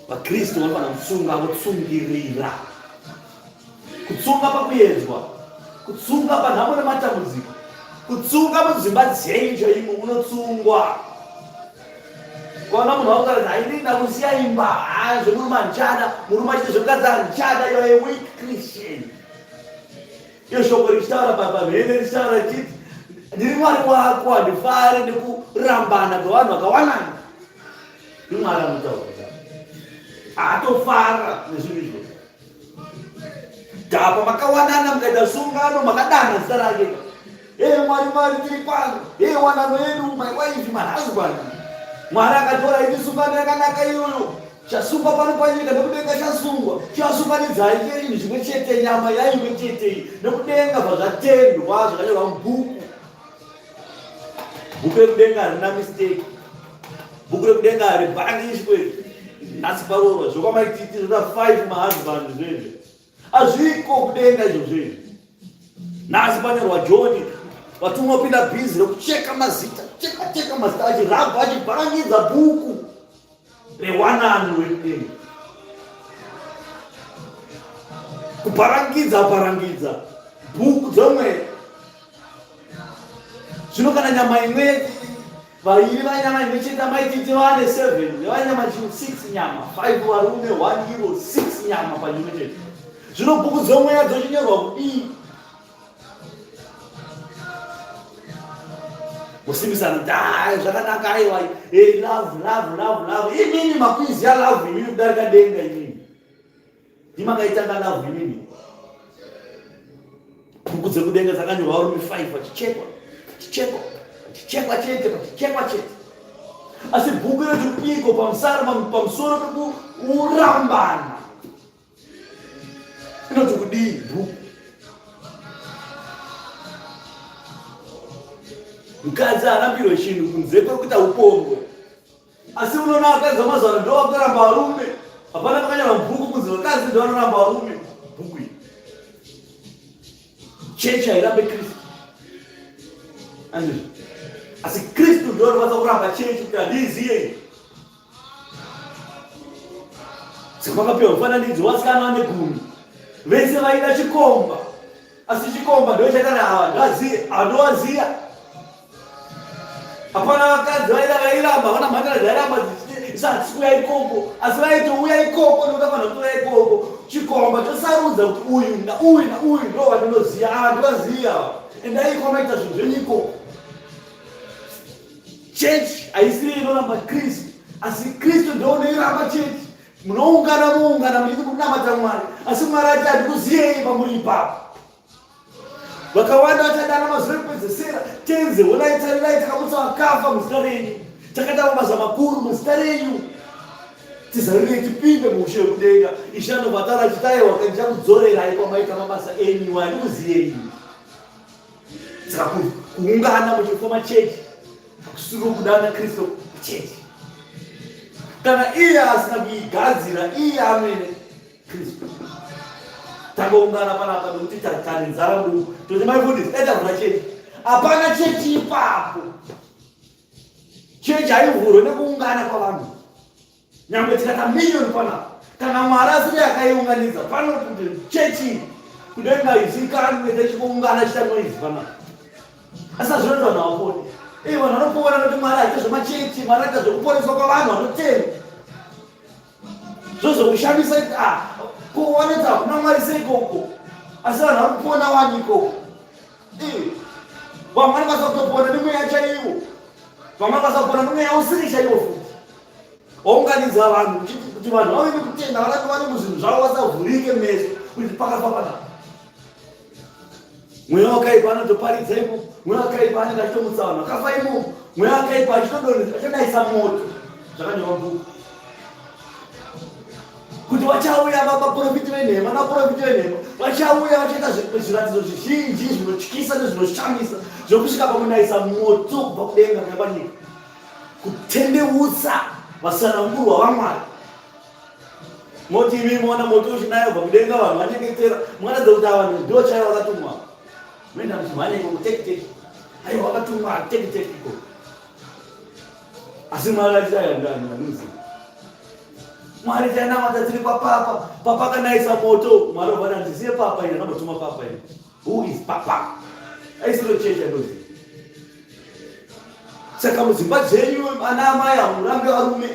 VaKristu vanofanira kutsunga, votsungirira. Kutsunga pakuedzwa, kutsunga panhamo nematambudziko, kutsunga mudzimba dzenyu chaimo unotsungwa. Kwaona munhu wakutaura haini ndakusiya imba, zvemurume anchada, murume achiti zvemukadzi anchada, you are a weak Christian. Iyo shoko richitaura pamhene richitaura richiti ndiri Mwari wako, handifari nekurambana kwevanhu vakawanana. Ndiri Mwari anotaura. Haatofara nezvinhu izvo. Dhapa makawanana mukaita sungano makadana zita rake. Mwari tiri pano. Wanano yedu, my wife, my husband. Mwari akatora iri sungano yakanaka iyoyo. Chasungwa pano panyika nekudenga chasungwa. Chasunganidzai chenyu zvimwe chete, nyama yaimwe chete. Nekudenga zvazvatendwa zvakanyorwa mubhuku. Bhuku rekudenga harina mistake. Bhuku rekudenga haribhangishwe. Nhasi parorwa zvokwamaititi zvona 5 mahusband zvezvo. Hazviko kudenga izvo zvezvo. Nhasi panyorwa John. Vatumwa vapinda bhizi rekucheka mazita. Cheka mazita achirabva achibharangidza bhuku rewanano rekudenga. Kubharangidza bhuku dzomwe. Zvino kana nyama imwe vairi vanyama imwe chete maititi vane 7, vanyama 6 nyama, 5 varume, 1 euro, 6 nyama panyumwe chete. Zvino bhuku dzomwe dzochinyorwa kudii? Kusimbisana dai zvakanaka aiwa, love. Inini makwizi ya love inini kudarika denga inini. Ndimakaitanga love inini. Bhuku dzekudenga dzakanyorwa varume 5 vachichekwa chete. Asi bhuku rechipiko pamusoro pekurambana. Inoti kudii bhuku? Mukadzi arambirwe chinhu kunze kwekuita upombwe. Asi unoona vakadzi vamazuva ndo vakuramba varume. Hapana pakanyorwa mubhuku kunzi vakadzi ndo vanoramba varume. Bhuku iyi chechi hairambe Kristu. Asi Kristu ndo anofanira kuramba chechi kuti handiziye. Saka vakapiwa mufananidzo wasikana vane 10. Vese vaida chikomba. Asi chikomba ndo chakati handowaziya. Hapana vakadzi vaida vairamba, vana mhandara dzairamba zvisati kuuya ikoko. Asi vaitouya ikoko ndokafanira kuuya ikoko. Chikomba chosarudza kuti uyu nauyu ndo vandinoziya. Ndoziya. Endai kwamaita zvinhu zvenyu ikoko. Chechi haisiri inoramba Kristu, asi Kristu ndo unoiramba chechi. Munoungana muchiti kunamata Mwari, asi Mwari ati handikuziyei pamuri ipapo. Vakawanda vachadana mazuva ekupedzisira, tenze honai tarirai takamutsa vakafa muzita renyu, takaita mabasa makuru muzita renyu. Tizarirei tipinde muushe hwekudenga. Ishe anobva achiti aiwa ndichakudzorerai kwamaita mabasa enyu, handikuziyei. Saka kuungana muchifoma chechi kusuru kudana Kristu chechi. Kana iye asina kuigadzira, iye amene Kristu. Tangoungana panapa nokuti tane nzara duku. Toti maifundisi eda vhura chechi. Hapana chechi ipapo. Chechi haivhurwe nekuungana kwavanhu. nyangwe tikata milioni panapa kana Mwari asiri akaiunganidza pano kuti chechi kudenga izikanwe techikuungana chitango izi panapa asi azvinoitwa navaponi vanhu vanopoona kuti Mwari aite zvemachechi Mwari aita zvekuporeswa kwavanhu vanotenda zvozokushamisa kuti kuoneta kuna Mwari seikoko asi vanhu vari kupona wani ikoko vamwe vanokwanisa kutopona nemweya chaiwo vamwe vanokwanisa kupona nemweya usiri chaiwo futi waunganidza vanhu kuti vanhu vave nekutenda vanati vane muzvinhu zvavo vasavhurike meso kuti pakafa panapa mweya wakaipa anotoparidza imo mweya wakaipa anenge achitomutsa vanhu vakafa imomo mweya wakaipa achidayisa moto zvakanyorwa bhuku kuti vachauya vaprofiti venhema navaprofiti venhema vachauya vachiita zviratidzo zvizhinji zvinotyisa nezvinoshamisa zvokusvika pakunayisa moto kubva kudenga nepanyika kutendeutsa vasanangurwa vaMwari. Moti imi mona moto uchinayo kubva kudenga vanhu vanyengetera mwaradza kuti ava vanhu ndo chaivo vakatumwa menda muzimhane iko kutekiteki aiwa vakatumwa tekiteki iko asi Mwari achitaya ndani vanoziva Mwari tainamata tiri papapa papa kanayisa moto Mwari obvana ndiziye papa ine akambotuma papa ine who is papa aisiro chechi andoziva saka mudzimba dzenyu ana amai hamurambe varume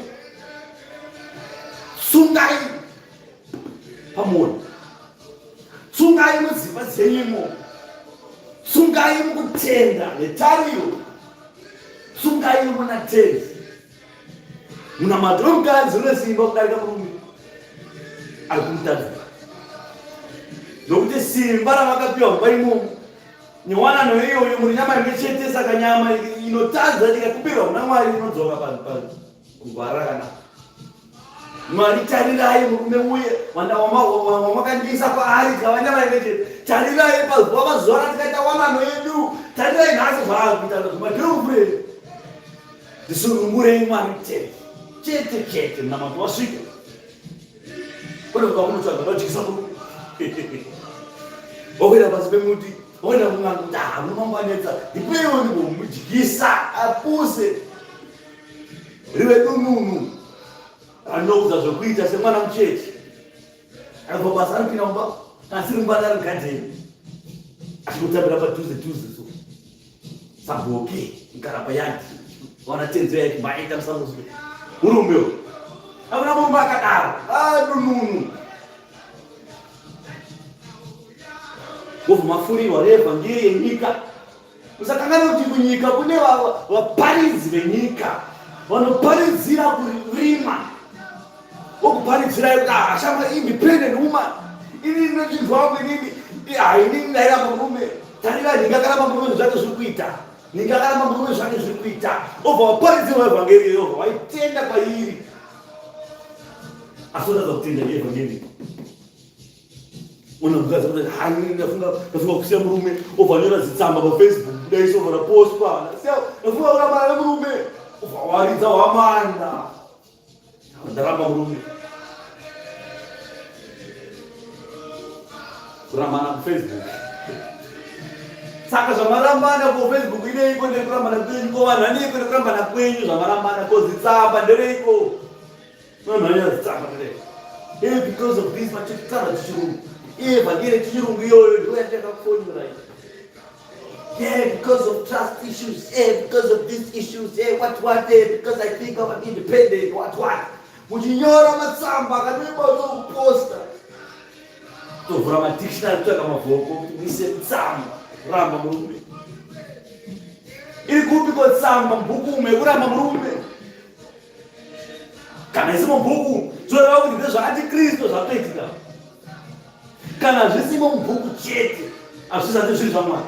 tsungai pamwoyo tsungai mudzimba dzenyumo tsungai mukutenda netariro tsungai muna tenzi muna madhomukadzi unesimba kudarika murume ari kumutadzira nokuti simba ravakapiwa mumba imomo newanano iyoyo muri nyama imwe chete saka nyama inotadza ikakupirwa kuna Mwari inodzoka kugwara kana Mwari tarirai murume uye wamakandisa kwaari kava nyama imwe chete tarirai pazuva ratikaita wanano yedu tarirai nhasi zvaakuita zvemadhirufureni ndisunungurei Mwari chete mnamato wasvika kone kukamunotsvaga vajikisa murume wakwira pasi pemuti wakwira kunga munombanetsa ndipeiwo ndibomujikisa apuse rive dununu anoudza zvokuita semwana muchechi akabva basa anopinda mumba asiri mubana ari gadheni achikutambira padhuze so sabhoke ikarapa yadi wana tenzo yake maita musamuswe murumbeo akuna mumba akadaro dununu mafuriwa reevhangeri yenyika musakangana kuti kunyika kune vaparidzi venyika vanoparidzira kurima vokuparidzirai kuti ashama independent woman ini ndinochinzwa kwenini haini ndairamba murume tarira ndingakaramba murume zvake zviri kuita ndingakaramba murume zvake zviri kuita obva waparidzirwa evhangeri iyoyo waitenda kwairi asi unoda kutenda evhangeri unamukadzi kuti hani ndafunga kusiya murume obva nyora zitsamba pafacebook kudai sovana post pana ndafunga kurambana nemurume obva waridza wamanda ndaramba murume kurambana kufacebook saka zvamarambana kufacebook ineiko ndekurambana kwenyu kovanhaniko nekurambana kwenyu zvamarambana kozitsamba ndereiko nomhanya zitsamba nderei because of this machititsamba tichirungu evhangeri tichirungu iyoyo ndoyatakafonera because of trust issues because of these issues what because I think I'm independent what muchinyora matsamba akanoibazokuposta tovhura madictionary kutsvaka mavhoko kuti muise tsamba kuramba murume iri kupiko tsamba mubhuku mekuramba murume kana isimo mubhuku zoreva kuti ndezvaantikristu zvatoitika kana zvisimo mubhuku chete hazvisati zviri zvamwari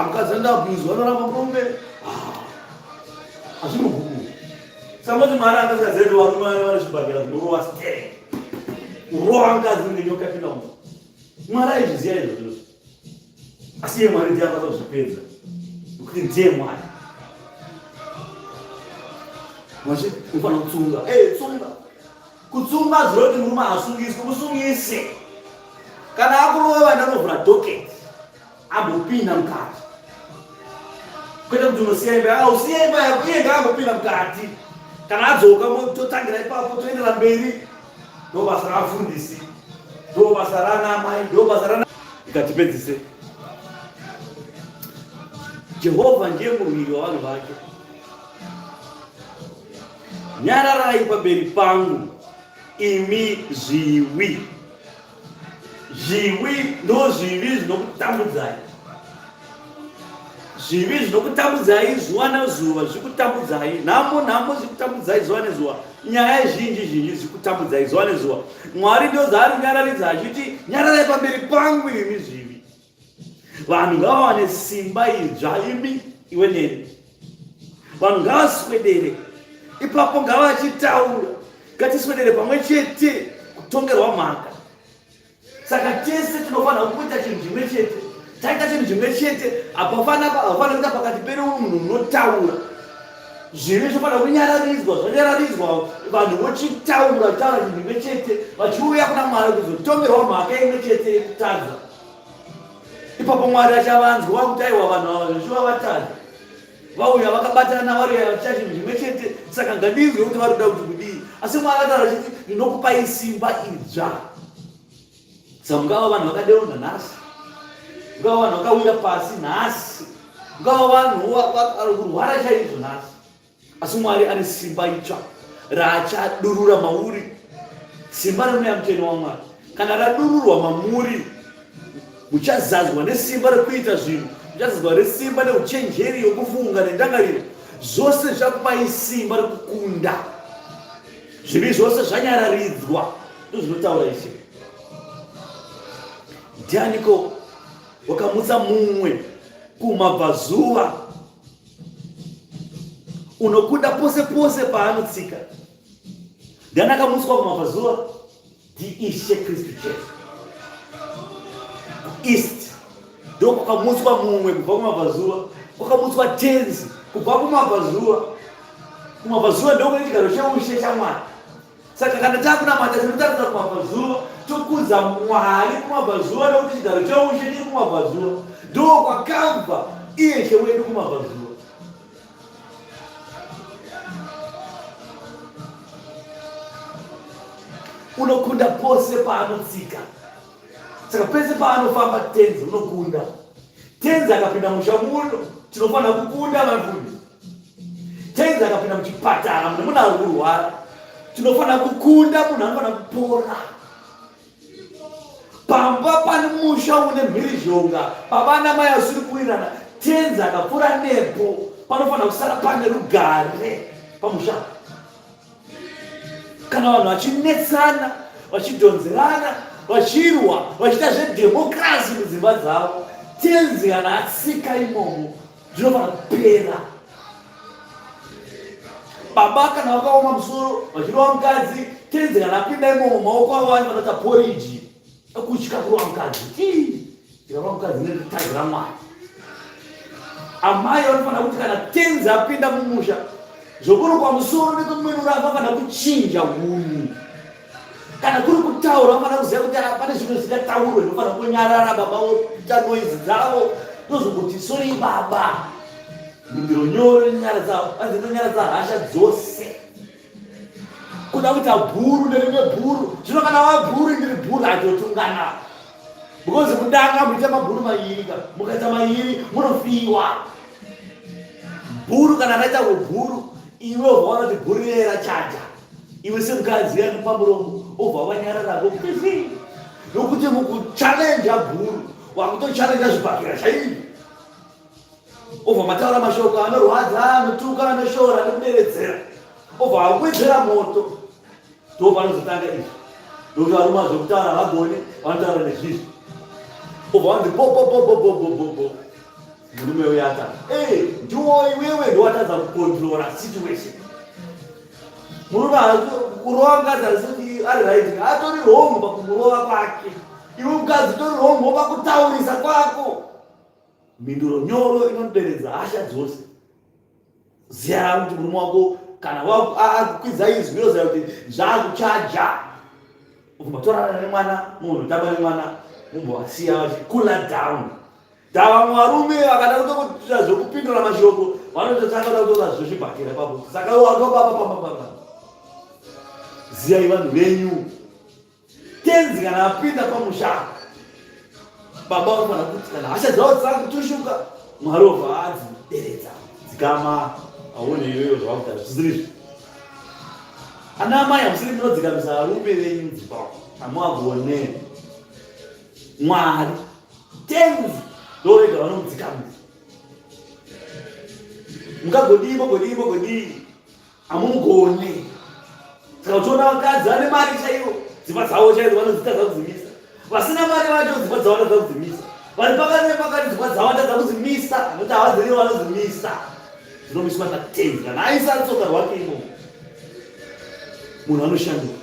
mukadzi andabvizwa anoramba murume hazviri mubhuku samoti mwari akasazedu varume vane zvibhagera zvinorova stei kurova mukadzi ngenyoka pinda mumba mwari aizviziva izvozvo asi iye mwari ndiye akasa kuzvipedza nokuti ndiye mwari mashe unofanira kutsunga tsunga kutsunga zviro kuti murume hasungiswe musungise kana akurova ndanovhura doketi ambopinda mukati kwete kuti unosiya imba usiya imba yako iye ngaangopinda mukati kana adzoka totangira ipapo toendera mberi. Ndo basa ravafundisi, ndo basa ranamai, ndo basa rana ikatipedzise. Jehovha ndiye murwiri wavanhu vake. Nyararai pamberi pangu imi zviwi. Zviwi ndo zvivi zvinokutambudzai. Zvivi zvinokutambudzai zuva nezuva zvikutambudzai. Nhamo zvikutambudzai zuva nezuva. Nyaya zhinji zvikutambudzai zuva nezuva. Mwari ndo zvaari kunyararidza achiti nyararai pamberi pangu imi zvivi. Vanhu ngavawane simba idzva imi iwe neni. Vanhu ngavaswedere. Ipapo ngavachitaura. Ngatiswedere pamwe chete kutongerwa mhaka. Saka tese tinofanira kuita chinhu chimwe chete. Taita chinhu chimwe chete hapafana kuita pakati pedu munhu unotaura. Zvivi zvinofanira kunyararidzwa, zvanyararidzwa vanhu vochitaura chinhu chimwe chete vachiuya kuna Mwari kuzotongerwa mhaka imwe chete yekutadza. Ipapo Mwari achavanzwa kuti aiwa vanhu ava zvichiva vatadza. Vauya vakabatana vari vachiita chinhu chimwe chete. Saka ngadinzwe kuti vari kuda kuti kudii. Asi Mwari akataura achiti ndinokupai simba idzva. Saka mungava vanhu vakadeonda nhasi, mungava vanhu vakawira pasi nhasi, mungava vanhu vari kurwara chaizvo nhasi, asi Mwari ane simba itsva raachadurura mauri. Simba remweya mutsvene waMwari kana radururwa mamuri, muchazadzwa nesimba rekuita zvinhu, muchazadzwa nesimba neuchenjeri yokufunga nendangariro. Zvose zvakupai simba rekukunda. Zvivi zvose zvanyararidzwa. Ndozvinotaura Ishe. Ndianiko wakamutsa mumwe kumabvazuva unokunda pose pose paanotsika? Ndiani akamutswa kumabvazuva? Ishe Kristu Jesu. East ndo kwakamutswa mumwe kubva kumabvazuva, kwakamutswa tenzi kubva kumabvazuva. Kumabvazuva ndo kune chigaro cheushe chaMwari. Saka kana takunamata tinotaridza kumabvazuva, tokudza Mwari kumabvazuva nokuti chigaro cheushe chiri kumabvazuva. Ndo kwakabva Ishe wedu kumabvazuva. Unokunda pose paanotsika. Saka pese paanofamba tenzi unokunda. Tenzi akapinda musha muno tinofanira kukunda vanhundi. Tenzi akapinda muchipatara munhu ari kurwara tinofanira kukunda, munhu anofanira kupora. Pamba pane musha une mhirizhonga, pavana mai asiri kuwirana, tenzi akapfuura nepo panofanira kusara pane rugare pamusha. Kana vanhu vachinetsana, vachidhonzerana, vachirwa, vachiita zvedhemokirasi mudzimba dzavo, tenzi kana atsika imomo zvinofanira kupera. Baba kana vakaoma musoro vachirova mukadzi, tenzi kana apinda imomo maoko avo anofanira poriji ekutya kurova mukadzi. Tikarova mukadzi netagi raMwari. Amai vanofanira kuti kana tenzi apinda mumusha, zvokurukwa musoro nekumwenura vanofanira kuchinja unhu. Kana kuri kutaura vanofanira kuziva kuti pane zvinhu zvikataurwa zvinofanira kunyarara. Baba voita noizi dzavo ndozokuti sori baba, mhinduro nyoro nenyara dzavo anzinonyaradza hasha dzose. Kuda kuita bhuru nerimwe bhuru, zvino kana wabhuru ndiri bhuru hatotungana. Because mudanga muita mabhuru mairi, mukaita mairi munofiwa. Bhuru kana raita bhuru, iwe waona kuti bhuru iye rachaja. Iwe semukadzi yani pamuromo obva wanyarara kuti nokuti mukuchallenge bhuru wakutochallenge zvibhakira chaizvo. Obva mataura mashoko anorwadza, anotuka, anoshora, anokuderedzera. Obva wakwedzera moto. Ndo panozotanga izvi. Nokuti varume zvekutaura vagone vanotaura nezvizvi. Obva wanzi bo. Murume uya atanga. Ndiwo iwewe ndiwatadza kucontrola situation. Murume kurova mukadzi asiti ari right, atori wrong pakumurova kwake. Iwe mukadzi tori wrong pakutaurisa kwako. Mhinduro nyoro inoderedza hasha dzose. Ziya kuti murume wako kana akukwidza izwi yoziva kuti zvakuchaja. Umatorana nemwana, munhu tamba nemwana, mumbovasiya vachikula down. Vamwe varume vakada kutokuita zvokupindura mashoko vanototanga kutora zvozvibhakira papo. Saka wakapapa ziyai vanhu venyu. Tenzi kana apinda pamusha, baba vanofana kuti kana hasha dzavo dzisaka kutushuka, Mwari obva adzideredza dzikama. Aone iyoyo zvavakuita zvisizvo. Ana mai hamusiri munodzikamisa varume venyu dzimba, hamuagone. Mwari tenzi ndorega vanomudzikamisa. Mukagodii hamumugone. Saka uchiona vakadzi vane mari chaivo, dzimba dzavo chaidzo vanodzitadza kudzimisa. Vasina mari vacho dzimba dzavo vatadza kudzimisa. Vari pakati nepakati dzimba dzavo vatadza kudzimisa, nokuti havadzirivo vanodzimisa. Zvinomiswa natenzi kana aisa tsoka rwake imo. Munhu anoshanduka.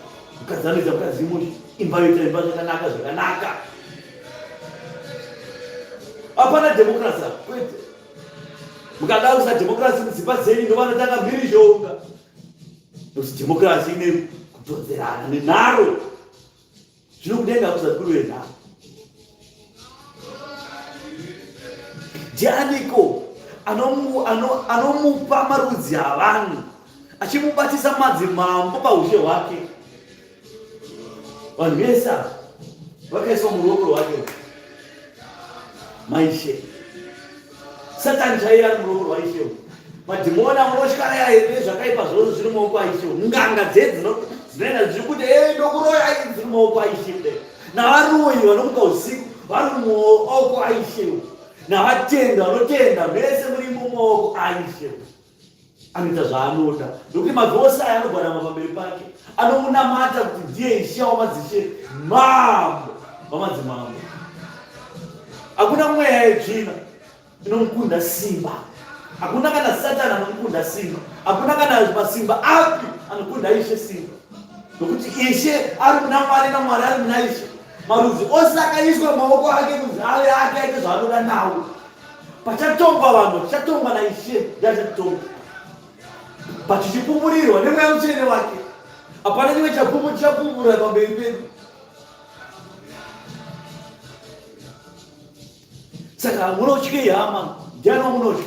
Mukadzi anoita mukadzi imoshi, imba yoita imba zvakanaka. Hapana demokrasi kwete. Mukada kusa demokrasi mudzimba dzenyu ndovanotanga mhirizhonga. Nokuti demokrasi ine kutodzerana nenharo. Zvinokudenga kusati kuri wenharo. Ndianiko anomupa marudzi avanhu achimubatisa madzimambo paushe hwake? Vanhu vese vakaiswa muruoko rwake. Maishe Satani chaiye ari muruoko rwaishe. Madhimoni amunotyara here zvakaipa zvose zviri mumaoko aishe. Nganga dzedu dzinoenda zvichiri kuti ndokuroya dziri mumaoko aishe. Navaroyi vanomuka usiku vari mumaoko aishe. Navatenda vanotenda vese muri mumaoko aishe. Anoita zvaanoda nokuti mavhose aya anogwanama pamberi pake. Anomunamata kuti ndiye ishe wamadzishe, mambo wamadzimambo. Hakuna mweya yetsvina inomukunda simba. Hakuna kana Satani anomukunda simba. Hakuna kana masimba api anokunda Ishe simba. Nokuti Ishe ari muna Mwari naMwari ari muna Ishe. Marudzi ose akaiswa mumaoko ake kuti ave ake aite zvaanoda nawo. Pachatongwa vanhu, pachatongwa naIshe ndiye achatongwa. Pachichipumurirwa nemweya mutsvene wake. Hapana chimwe chichapumurira pamberi pedu. Saka munotye hama, ndiani wamunotya?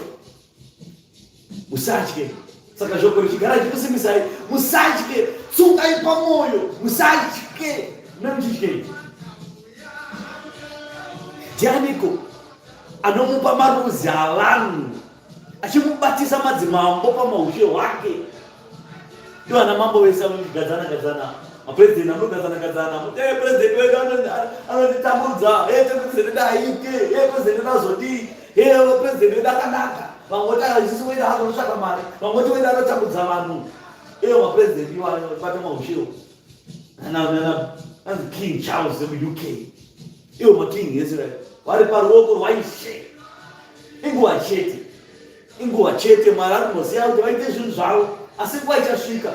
Musatye. Saka shoko richigara richikusimbisai, musatye, tsungai pamwoyo, musatye. Munomuchitye. Ndianiko anomupa marudzi avanhu achimubatisa madzimambo pamaushe hwake? Ndiwo ana mambo vese anogadzana. Mapresident anogadzana. President wedu anotitambudza. President aite. President azodii. President wedu akanaka. Vamwe vachisi wedu anotsvaka mari. Vamwe wedu anotambudza vanhu. Mapresident iwayo bata maushewo. Anzi King Charles wemuUK. Iwo making Israel. Vari paruoko rwaIshe. Inguva chete Mwari ari kunosiya kuti vaite zvinhu zvavo. Asi nguva ichasvika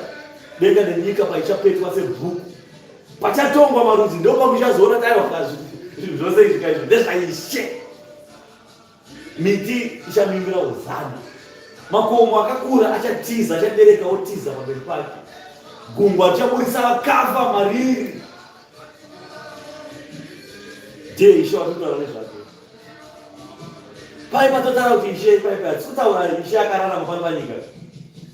denga nenyika paichapetwa sebhuku. Pachatongwa marudzi ndopamuchazoona taiwa zvinhu zvose izvi kaizvo ndezvaIshe. Miti ichamimira uzana. Makomo akakura achatiza, achaberekawo tiza pamberi pake. Gungwa richaburisa vakafa mariri. Ndiye Ishe watinotaura nezvake. Pai patotaura kuti Ishe pai tikutaura Ishe akararama pano panyika.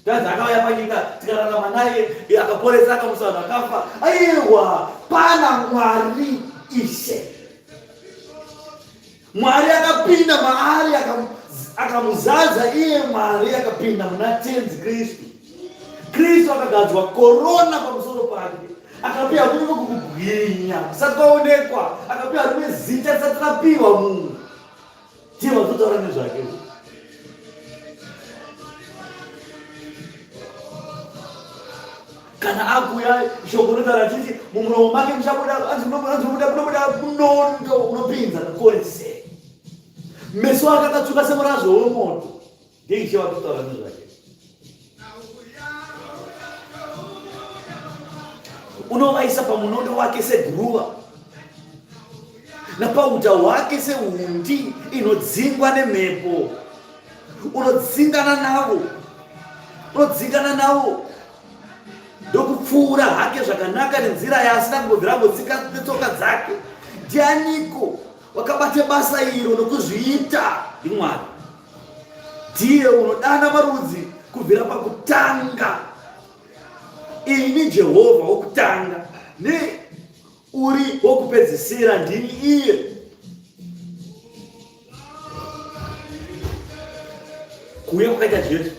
Tanzi akauya panyika tikararama naye akaporesa akamusa vanhu akafa. Aiwa, pana Mwari Ishe. Mwari akapinda maari akamuzadza iye Mwari akapinda muna tenzi Kristu. Kristu akagadzwa korona pamusoro pake. Akapiwa kuti kubwinya kusakaonekwa. Akapiwa rimwe zita risati rapiwa munhu. Ndiye watotaura nezvake. Kana akuya shoko rinotaura chiti mumuromo make munobuda munondo unopinza nakorese. Meso ake akatsvuka semurazvo wemoto. Ndiye Ishe watotaura nezvake. Unovaisa pamunondo wake seguruva, napauta hwake sehundi inodzingwa nemhepo. Unodzingana navo ndokupfuura hake zvakanaka nenzira yaasina kumbobvira ngotsika netsoka dzake. Ndianiko wakabate basa iro nokuzviita ndiMwari. Ndiye unodana marudzi kubvira pakutanga. Ini Jehovha wokutanga, ne uri wokupedzisira, ndini iye. Kuuya kwakaita Jesu,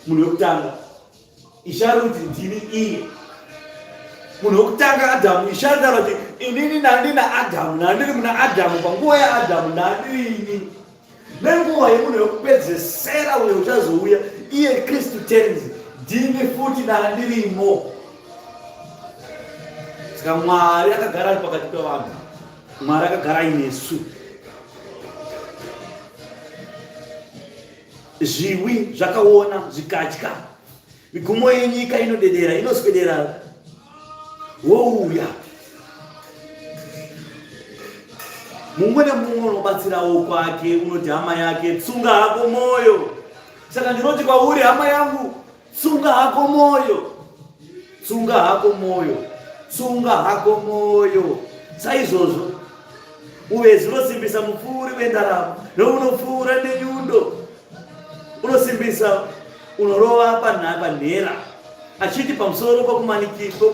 munhu wekutanga, ishara kuti ndini iye. Munhu wekutanga Adhamu, ishara taura kuti inini ndandina Adhamu, ndandiri muna Adhamu, panguva yaAdhamu ndandiri ini. Nenguva yemunhu wekupedzisira uyo uchazouya, iye Kristu tenzi, ndini futi ndandirimo. Saka Mwari akagara ari pakati pevanhu, Mwari akagara inesu. Zviwi zvakaona zvikatya, migumo yenyika inodedera, inoswedera. Wouya mumwe nemumwe unobatsirawo kwake, unoti hama yake tsunga hako moyo. Saka ndinoti kwauri hama yangu, tsunga hako moyo, tsunga hako moyo, tsunga hako moyo. Saizvozvo uvezi unosimbisa mupfuri wendaramo, neunopfuura nenyundo unosimbisa, unorova panhera, achiti pamusoro pokumanikirwa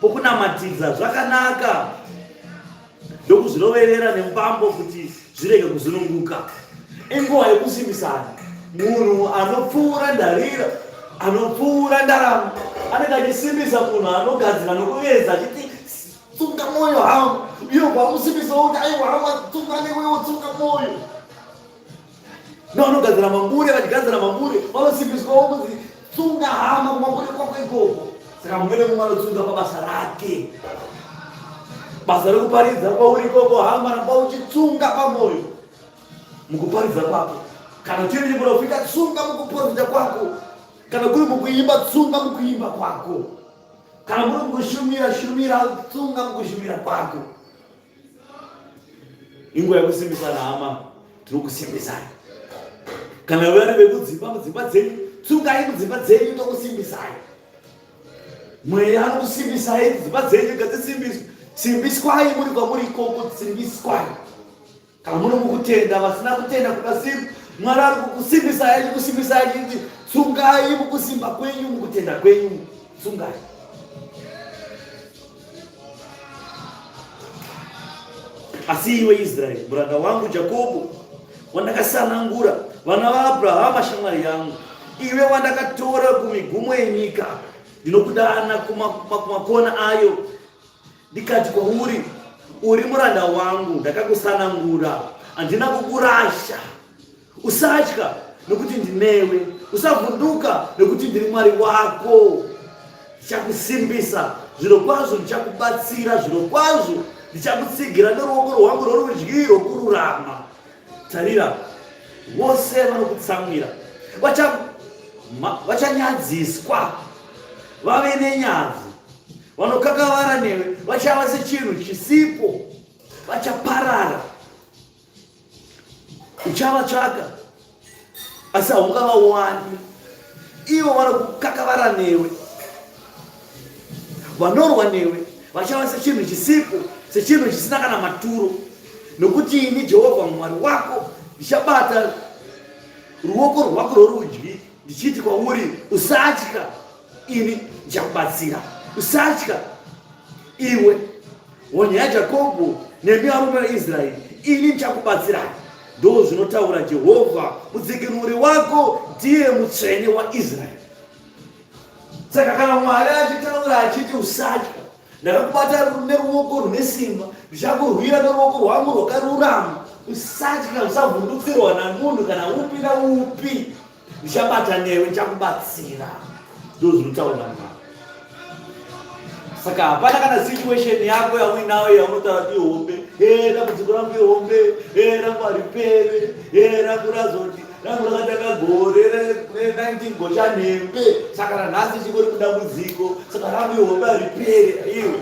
pokunamatidza zvakanaka, ndokuzviroverera nemupambo kuti zvirege kuzununguka. Inguva yekusimbisana. Munhu anopfuura ndarira, anopfuura ndaramo, anenge achisimbisa munhu anogadzira nokuveza achiti tsunga moyo hangu. Iyo kwamusimbisa kuti aiwa hama tsunga newewo, tsunga moyo. Nevanogadzira mambure, vachigadzira mambure vanosimbiswawo kunzi tsunga hama kumambure kwako ikoko. Saka mumwe nemumwe anotsunga pabasa rake. Basa rekuparidza kwauri ikoko, hama ramba uchitsunga pamoyo mukuparidza kwako. Kana chiri chiprofita, tsunga mukuprofita kwako. Kana kuri mukuimba, tsunga mukuimba kwako. Kana muri mukushumira, tsunga mukushumira kwako. Inguva yekusimbisana hama, tinokusimbisana. Kana vari vekudzimba mudzimba dzenyu, tsungai mudzimba dzenyu tokusimbisai. Mweya anokusimbisai dzimba dzenyu ngadzisimbiswe. Simbiswai muri kwamuri ikoko, simbiswai. Kana muri mukutenda, vasina kutenda kukasimu, Mwari ari kukusimbisai, achikusimbisai kuti tsungai mukusimba kwenyu, mukutenda kwenyu, tsungai. Asi iwe Israeri, muranda wangu Jakobo, wandakasanangura, vana vaAbrahama shamwari yangu, iwe wandakatora kumigumo yenyika, ndinokudana kumakona ayo, ndikati kwauri, uri muranda wangu, ndakakusanangura, handina kukurasha. Usatya nokuti ndinewe, usavhunduka nokuti ndiri Mwari wako. Ndichakusimbisa, zvirokwazvo ndichakubatsira, zvirokwazvo ndichakutsigira neruoko rwangu rworudyi rwokururama. Tarira, vose vanokutsamwira vachanyadziswa, vave nenyadzi. Vanokakavara newe vachava sechinhu chisipo, vachaparara. Uchavatsvaka asi haungavawani. Ivo vanokukakavara newe, vanorwa newe vachava sechinhu chisipo, sechinhu chisina kana maturo. Nokuti ini Jehovha Mwari wako ndichabata ruoko rwako rworudyi ndichiti kwauri, usatya, ini ndichakubatsira. Usatya, iwe honye yaJakobho, nemi varume veIsraeri, ini ndichakubatsirai. Ndo zvinotaura Jehovha, mudzikinuri wako ndiye mutsvene waIsraeri. Saka kana Mwari achitaura achiti usatya, ndakakubata neruoko rune simba, ndichakurwira neruoko rwangu rwakarurama. Usatya, usavhundutsirwa namunhu kana upi naupi, ndichabata newe, ndichakubatsira. Ndo zvinotaura Mwari. Saka hapana kana situation yako yauinayo yaunotaura kuti ihombe, dambudziko rangu ihombe, rangu haripere, rangu razoti, rangu rakatanga gore re19 nembe, saka ranhasi chingori kudambudziko, saka rangu ihombe haripere. Iwe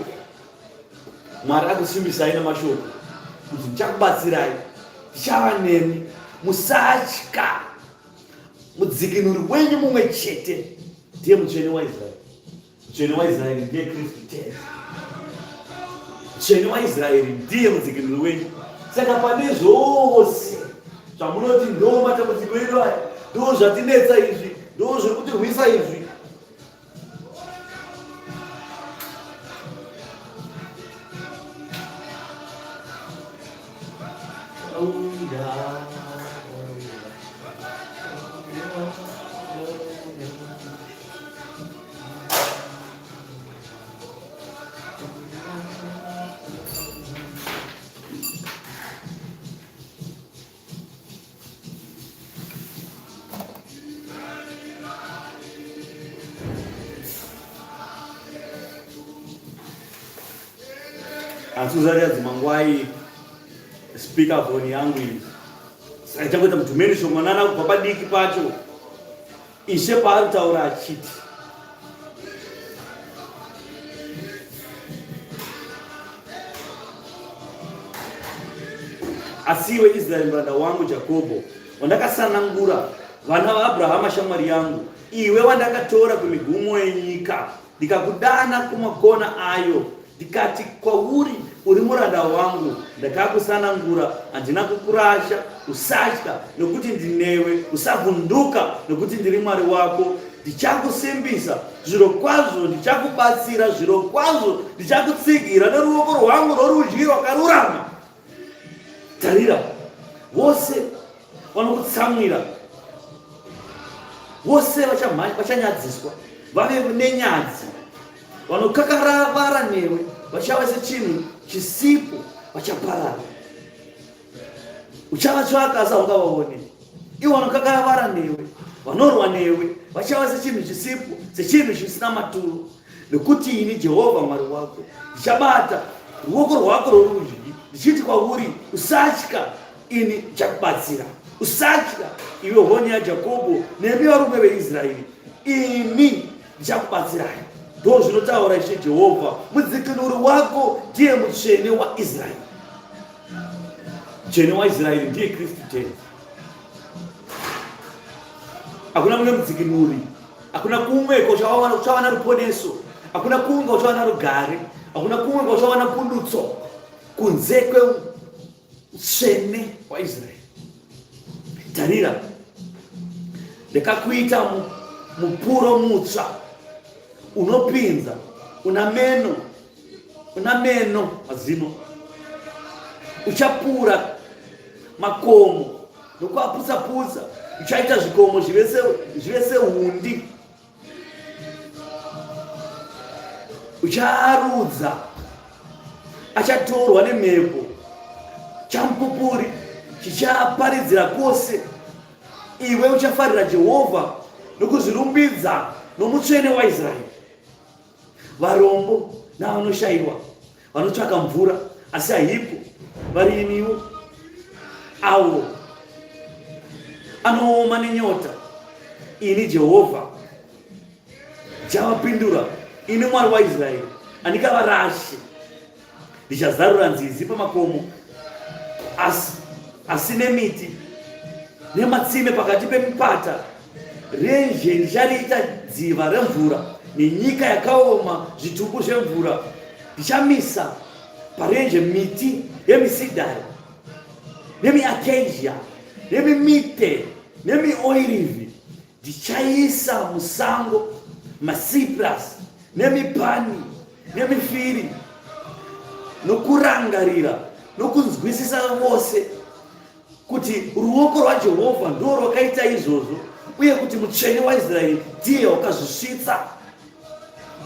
Mwari akusimbisai namashoko kuti ndichakubatsirai, ndichava nemi, musatya. Mudzikinuri wenyu mumwe chete ndiye mutsvene waIsraeri. Mutsvene waIsraeri ndiye Kristu tenzi. Mutsvene waIsraeri ndiye mudzikinuri wenyu. Saka pane zvose zvamunoti ndo matambudziko edu aya, ndo zvatinetsa izvi, ndo zviri kutirwisa izvi, Ansuzaria Zimangwai speaker phone yangu iyi. Saka changoita mudhumeni shomanana kubva padiki pacho. Ishe paari kutaura achiti, asi iwe Israeri muranda wangu Jakobho, wandakasanangura, vana vaAbrahama shamwari yangu, iwe wandakatora kumigumo yenyika, ndikakudana kumakona ayo, ndikati kwauri uri muranda wangu, ndakakusanangura, handina kukurasha, usatya nokuti ndinewe, usavhunduka nokuti ndiri Mwari wako, ndichakusimbisa, zviro kwazvo ndichakubatsira, zviro kwazvo ndichakutsigira neruoko rwangu rworudyi rwakarurama. Tarira, vose vanokutsamwira, vose vachanyadziswa, vave nenyadzi, vanokakaravara newe, vachava sechinhu chisipo, vachaparara. Uchavatsvaka saungavaone. Ivo vanokakaravara newe, vanorwa newe, vachava sechinhu chisipo, sechinhu chisina maturo. Nokuti ini Jehovha Mwari wako ndichabata ruoko rwako rworudyi, ndichiti kwauri, usatya, ini ndichakubatsira. Usatya, iwe honye yaJakobho, nemi varume veIsraeri, ini ndichakubatsirai. Ndo zvinotaura Ishe Jehovha, mudzikinuri wako ndiye mutsvene waIsraeri. Mutsvene waIsraeri ndiye Kristu Jesu. Hakuna mumwe mudzikinuri, hakuna kumwe kuchava naruponeso, hakuna kumwe kuchava narugare, hakuna kumwe kuchava napundutso kunze kweutsvene waIsraeri. Tarira, ndakakuita mupuro mutsva, unopinza, una meno mazino, uchapura makomo nokuaputsa-putsa, uchaita zvikomo zvive sehundi, uchaarudza, achatorwa nemhepo, chamupupuri chichaparidzira kwose. Iwe uchafarira Jehovha nokuzvirumbidza nomutsvene waIsraeri. Varombo navanoshayiwa, vanotsvaka mvura asi haipo, varimiwo, avo anooma nenyota, ini Jehovha ndichavapindura. Ini Mwari waIsraeri handingavarashe. Ndichazarura nzizi pamakomo, asi nemiti nematsime pakati pemipata. Renje ndichariita dziva remvura, nenyika yakaoma zvitubu zvemvura. Ndichamisa parenje miti yemisidhari, nemiacacia, nemimite, nemioirivi. Ndichaisa musango macyprus, nemipani, nemifiri, nokurangarira, nokunzwisisa vose kuti ruoko rwaJehovha ndo rwakaita izvozvo, uye kuti mutsvene waIsraeri ndiye wakazvisvitsa,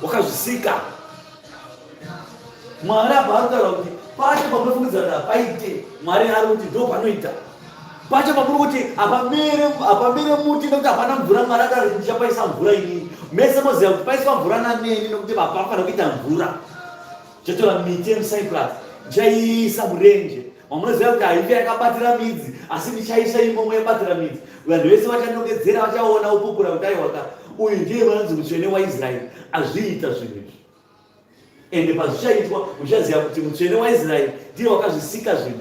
wakazvisika. Mwari abva arikutaura kuti pacho pamunofungidzira kuti hapaite, Mwari ari kuti ndo panoita. Pacho pamuri kuti hapamere muti nokuti hapana mvura, Mwari akati ndichapaisa mvura inini. Mese moziva kuti paiswa mvura naneni nokuti hapafana kuita mvura. Chotora miti yemucyprus ndichaiisa murenje, mamunoziva kuti haive yakabatira midzi, asi ndichaisa imomo yabatira midzi. Vanhu vese vachanongedzera, vachaona upupura kuti aiwaka uyu ndiye vanonzi mutsvene waIsraeri, azviita zvinhu izvi. Ende pazvichaitwa uchaziva kuti mutsvene waIsraeri ndiye wakazvisika zvinhu.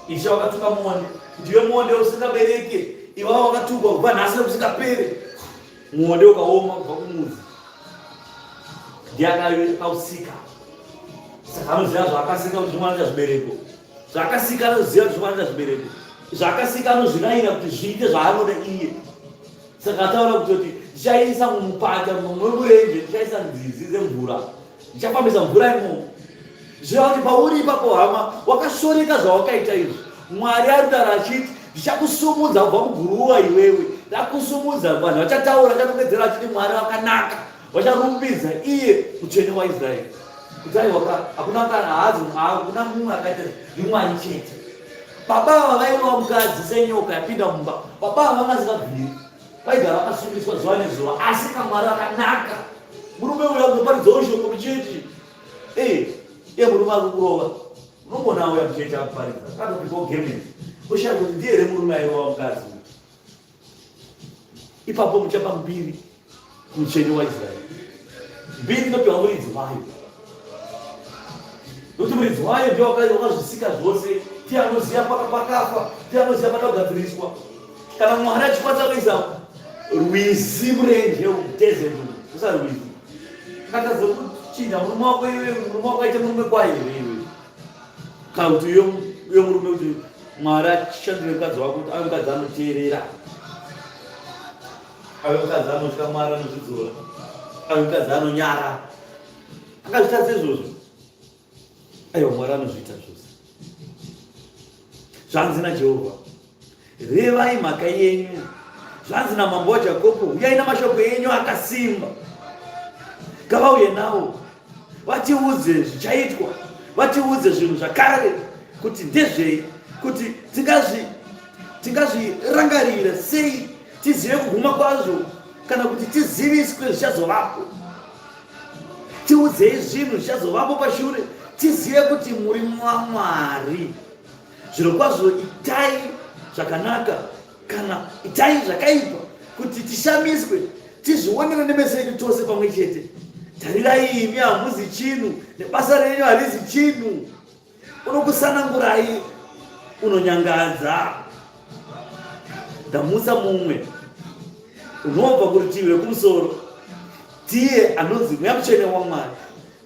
Ishe wakatuka muonde, ndiwe muonde usingabereke, ivavo wakatukwa kubva nhasi nekusingapere, muonde ukaoma kubva kumudzi. ndiye akausika. Saka anoziva zvakasika kuti zvinowanira zvibereko, zvakasika anoziva kuti zvinowanira zvibereko, zvakasika anozvirayira kuti zviite zvaanoda iye. Saka ataura kuti ndichaisa mumupata mumurenje, ndichaisa nzizi dzemvura, ndichafambisa mvura imomo. Zviva kuti pauri ipapo hama wakashoreka zvawakaita izvi, Mwari arikutaura achiti ndichakusumudza kubva muguruva iwewe. Ndakusumudza, vanhu vachataura, vachatopedzera vachiti Mwari wakanaka, vacharumbidza iye mutsvene waIsraeri. Kuti aiwa hakuna kana hadzo, hakuna mumwe akaita ndiMwari chete. Baba ava vaiva mukadzi senyoka yapinda mumba, baba ava vakasingabviri, vaigara vakasungiswa zuva nezuva, asi kaMwari wakanaka. Murume uya kunoparidzawo shoko muchechi, iye murume ari kurova, unogona uya muchechi akuparidza, akatopikawo gemeni, ushaya kuti ndiye here murume aiva mukadzi. Ipapo muchapa mbiri mutsvene waIsraeri. Mbiri inopiwa muridzi wayo, nokuti muridzi wayo ndiye wakazvisika zvose. Ndiye anoziva pakafa, ndiye anoziva pakagadziriswa. Kana Mwari achikwanisa kuisa rwizi murenje mudhezert, usa rwizi, akatadza kuchinja murume wako iwe, murume wako aite murume kwayo iwe. Kana kuti uyo murume kuti Mwari achishandire mukadzi wako kuti ave mukadzi anoteerera, ave mukadzi anotya Mwari, anozvidzora, ave mukadzi anonyara. Akazvitadza izvozvo, aiwa Mwari anozviita zvose. Zvanzi naJehovha, revai mhaka yenyu. Zvanzi namambo waJakobho, uyai namashoko enyu akasimba. Ngavauye nawo, vatiudze zvichaitwa, vatiudze zvinhu zvakare, kuti ndezvei, kuti tingazvirangarira sei, tizive kuguma kwazvo, kana kuti tiziviswe zvichazovapo. Tiudzei zvinhu zvichazovapo pashure, tizive kuti muri maMwari. Zviro kwazvo itai zvakanaka kana itai zvakaipa, kuti tishamiswe, tizvionere nemeso edu tose pamwe chete. Tarirai imi hamuzi chinhu, nebasa renyu harizi chinhu. Unokusanangurai, unonyangadza. Ndamusa mumwe unobva kurutivi rwekumusoro, ndiye anonzi Mweya Mutsvene waMwari.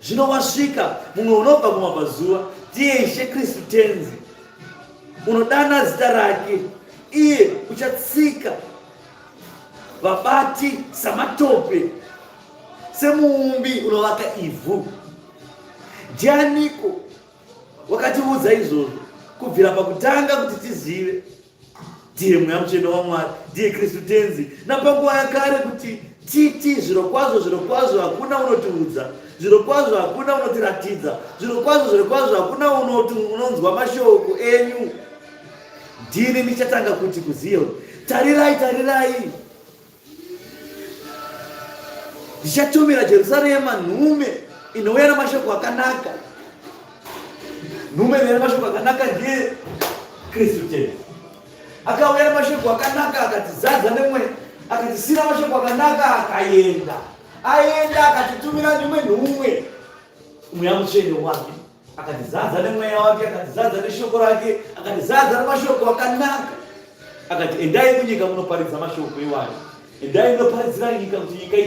Zvino wasvika mumwe unobva kumabvazuva, ndiye Ishe Kristu Tenzi. Unodana zita rake, iye uchatsika vabati samatope, semuumbi unovaka ivhu. Ndianiko wakatiudza izvozvo kubvira pakutanga kuti tizive? Ndiye Mweya Mutsvene waMwari, ndiye Kristu Tenzi. Napanguva yakare kuti titi zvirokwazvo hakuna unotiudza, zvirokwazvo hakuna unotiratidza, zvirokwazvo hakuna unonzwa mashoko enyu. Ndini ndichatanga kuti kuZioni, tarirai, ndichatumira Jerusarema nhume inouya namashoko akanaka. Nhume inouya namashoko akanaka ndiye Kristu Tenzi. Akauya namashoko akanaka, akatizadza nemweya, akatisira mashoko akanaka, akaenda akatitumira nhume, Mweya Mutsvene wake, akatizadza nemweya wake, akatizadza neshoko rake, akatizadza nemashoko akanaka, akati endai munyika munoparidza mashoko iwayo, endai munoparidzira nyika kuti nyika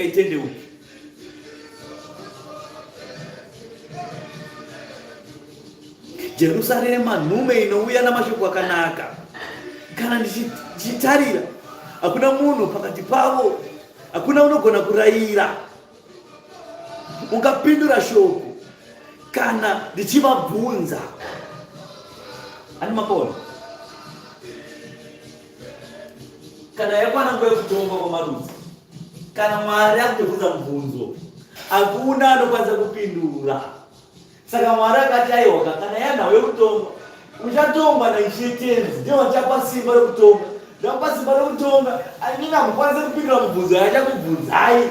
itende upi. Jerusarema nhume inouya namashoko akanaka. Kana ndichitarira, hakuna munhu pakati pavo, hakuna unogona kurayira, ungapindura shoko kana ndichivabvunza. Ani makona kana yakwana nguva yekutonga kwamarudzi, kana Mwari akutobvunza mubvunzo, hakuna anokwanisa kupindura. Saka Mwari akati aiwa, kana yanhau yekutonga, uchatongwa naIshe Tenzi, ndiye vachapa simba rekutonga. Ndapa simba rekutonga, andingakwanisa kupindura mubvunzo yachakubvunzai,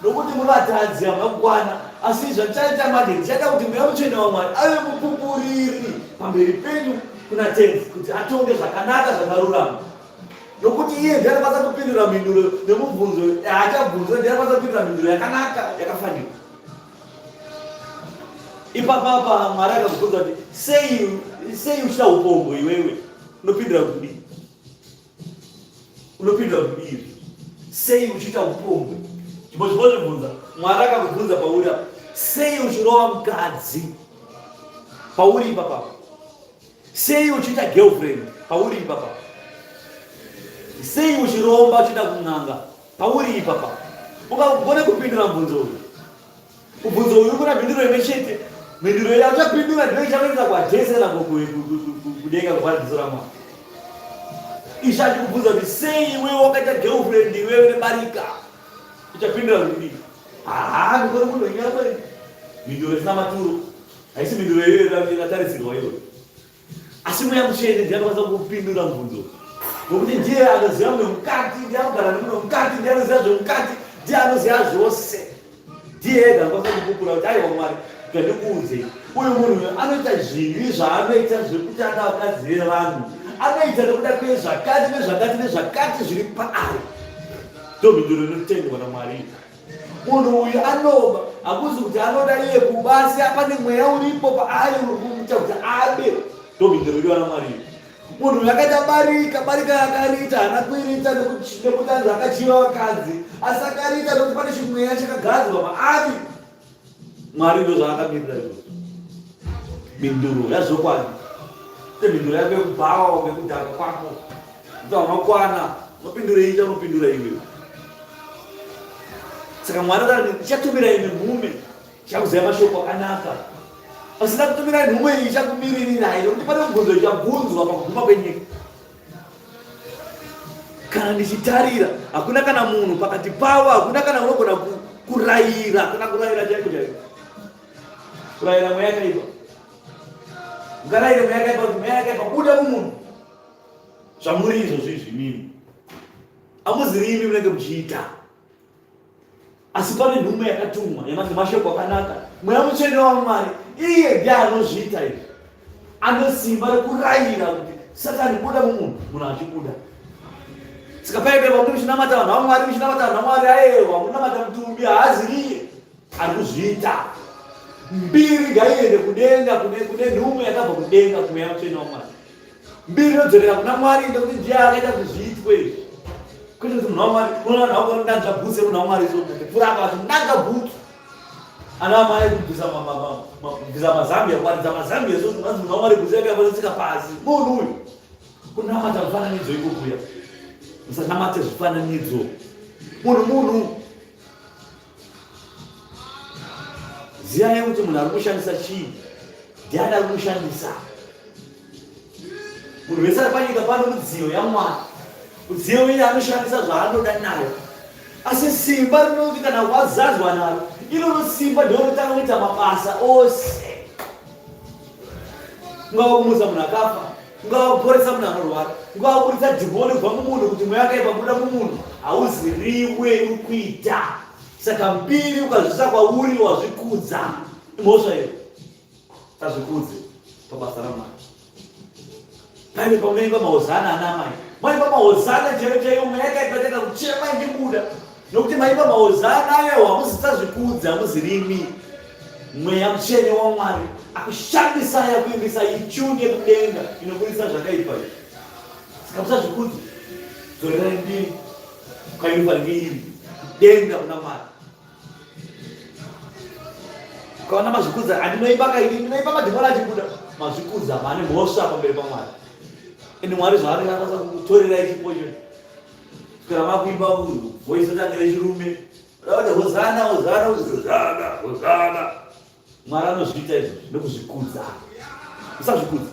nokuti muvatadzi hamakwana. Asi zvachaita manje, ndichada kuti Mweya Mutsvene waMwari ave mupupuriri pamberi penyu kuna Tenzi, kuti atonge zvakanaka zvakarurama. Nokuti iye ndiye anokwanisa kupindura mhinduro nemubvunzo yaachabvunza, ndiye anokwanisa kupindura mhinduro yakanaka yakafanira. Ipapapa Mwari akabvunza kuti sei uchida upombwe iwewe? Unopindura kudii? Sei uchiita upombwe? chibozvibvunza Mwari akakubvunza pauri apa, sei uchirova mukadzi pauri ipapa, sei uchiita girlfriend pauri ipapa, sei uchiromba uchiita kun'anga pauri ipapa, ungagone kupindura mubvunzo uyu. Mubvunzo uyu kuna mhinduro imwe chete. Mhinduro yauchapindura ndiyo ichakuendesa kwajesera kudenga kupadziso raMwari. Isha chikubvunza kuti sei iwewe wakaita girlfriend iwewe nebarika, uchapindura kuti ndikore munhu wenyara kweri. Mhinduro isina maturo, haisi mhinduro iyoyo yakatarisirwa iyoyo. Asi Mweya Mutsvene ndiye anokwanisa kupindura mubvunzo, nokuti ndiye anoziva munhu mukati, ndiye anogara nemunhu mukati, ndiye anoziva zvemukati, ndiye anoziva zvose. Ndiye ega anokwanisa kukupura kuti aiwa Mwari, ngandikuudze, uyu munhu anoita zvivi zvaanoita zvekuti ada vakadzi vevanhu, anoita nekuda kwezvakati nezvakati nezvakati zviri paari. Ndomhinduro inotendwa naMwari. Munhu uyu anoba, hakuzi kuti anoda iye kubasi, apane mweya uripo paari uri kumuita kuti abe. Ndomhinduro iriwa naMwari. Munhu uyu akaita barika yakariita, haana kuiriita nekuti anhu akachiva vakadzi, asi akariita nokuti pane chimweya chakagadzwa maari. Mwari ndo zvaakamirira izvozvo. Mhinduro yazvokwadi. Mhinduro yako yekubhawa ngekudhaka kwako, kuti unokwana, unopindura ichi, unopindura iwewe. Saka Mwari akati ndichatumira imi nhume chakuziva mashoko akanaka. Asina kutumira nhume iyi ichakumiririra ino, kuti pane mubvunzo ichabvunzwa pakuguma kwenyika. Kana ndichitarira, hakuna kana munhu pakati pavo, hakuna kana unogona kurayira, kana kurayira chaiko chaiko. Kurayira mweya yakaipa. Ungarayira mweya yakaipa kuti mweya yakaipa buda mumunhu. Zvamuri izvozvi mimi. Hamuzirimi munenge muchiita. Asi pane nhume yakatumwa yamanzi mashoko akanaka. Mweya Mutsvene waMwari iye ndiye anozviita izvi. Anosimba rekurayira kuti Satani buda mumunhu, munhu achibuda. Saka paipepa kuti muchinamata vanhu vaMwari, muchinamata vanhu vaMwari, aiwa munamata mutumbi haaziviye, ari kuzviita. Mbiri ngaiende kudenga, kune nhume yakabva kudenga kumweya Mutsvene waMwari. Mbiri inodzorera kuna Mwari nekuti ndiye akaita kuzviitwa izvi. Kwete kuti munhu waMwari, unoona vanhu vakondanza bhutsu yemunhu waMwari izvo, kuramba kuti ndanga bhutsu. Ana amai kubvisa mazambia, kuwaridza mazambia izvo, zvinonzi munhu waMwari bhutsu yake yakatsika pasi. Munhu uyu kunamata mufananidzo ikokuya. Musanamate zvifananidzo. Munhu. Ziyai kuti munhu ari kushandisa chii, ndiani ari kushandisa. Munhu wese ari panyika pano midziyo yaMwari. Mudziyo uyu anoshandisa zvaanoda nayo. Asi simba rinoti kana wazadzwa naro, iro simba ndiro rinotanga kuita mabasa ose. Ungava kumusa munhu akafa, ungava kuporesa munhu anorwara, ungava kubudisa dhimoni kubva mumunhu kuti mweya wakaipa buda mumunhu, hauziriwe uri kuita. Saka mbiri ukazvisa kwauri wazvikudza. Imhosva iyo. Tazvikudze pabasa raMwari. Paive paunoimba mahozana anamai. Maimba mahozana chaiwo mweya yakaipa tanga kuchema ichibuda. Nokuti maimba mahozana ayo hamuzisazvikudze, hamuzirimi. Mweya Mutsvene waMwari akushandisa yakuimbisa ichuni yekudenga inobudisa zvakaipa. Saka musazvikudze. Dzorerai mbiri. Ukaimba ngiri. Denga kuna Mwari. Ukaona mazvikudza, andinoimba kaini, ndinoimba madhimoni achibuda. Mazvikudza mane mhosva pamberi paMwari. Ende Mwari zvaari akasa kutorera ichipo icho. Kuswera makuimba voice yotangire chirume. Kuti hozana. Mwari anozviita izvo nokuzvikudza. Musazvikudza.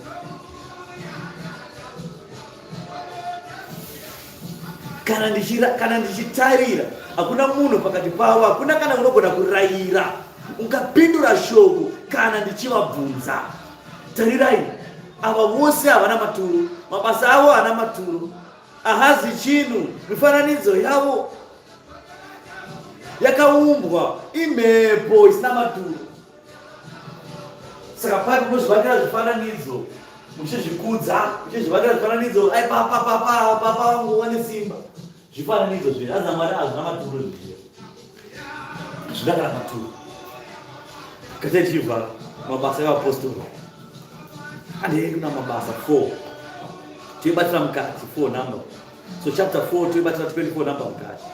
Kana ndichitarira, hakuna munhu pakati pavo, hakuna kana unogona kurayira, ungapindura shoko kana ndichivabvunza. Tarirai, ava vose havana maturo, mabasa avo haana maturo, ahazi chinhu, mifananidzo yavo yakaumbwa imhepo isina maturo. Saka pari muzvivakira zvifananidzo, muchizvikudza, muchizvivakira zvifananidzo, ai papa vangu wane simba. Zvifananidzo zviri, aza Mwari hazvina maturo zviya. Zvida kana maturo. Katechivha mabasa evapostori. Handei kuna mabasa 4. Toibatira mukati 4 number. So chapter 4 toibatira 24 number mukati.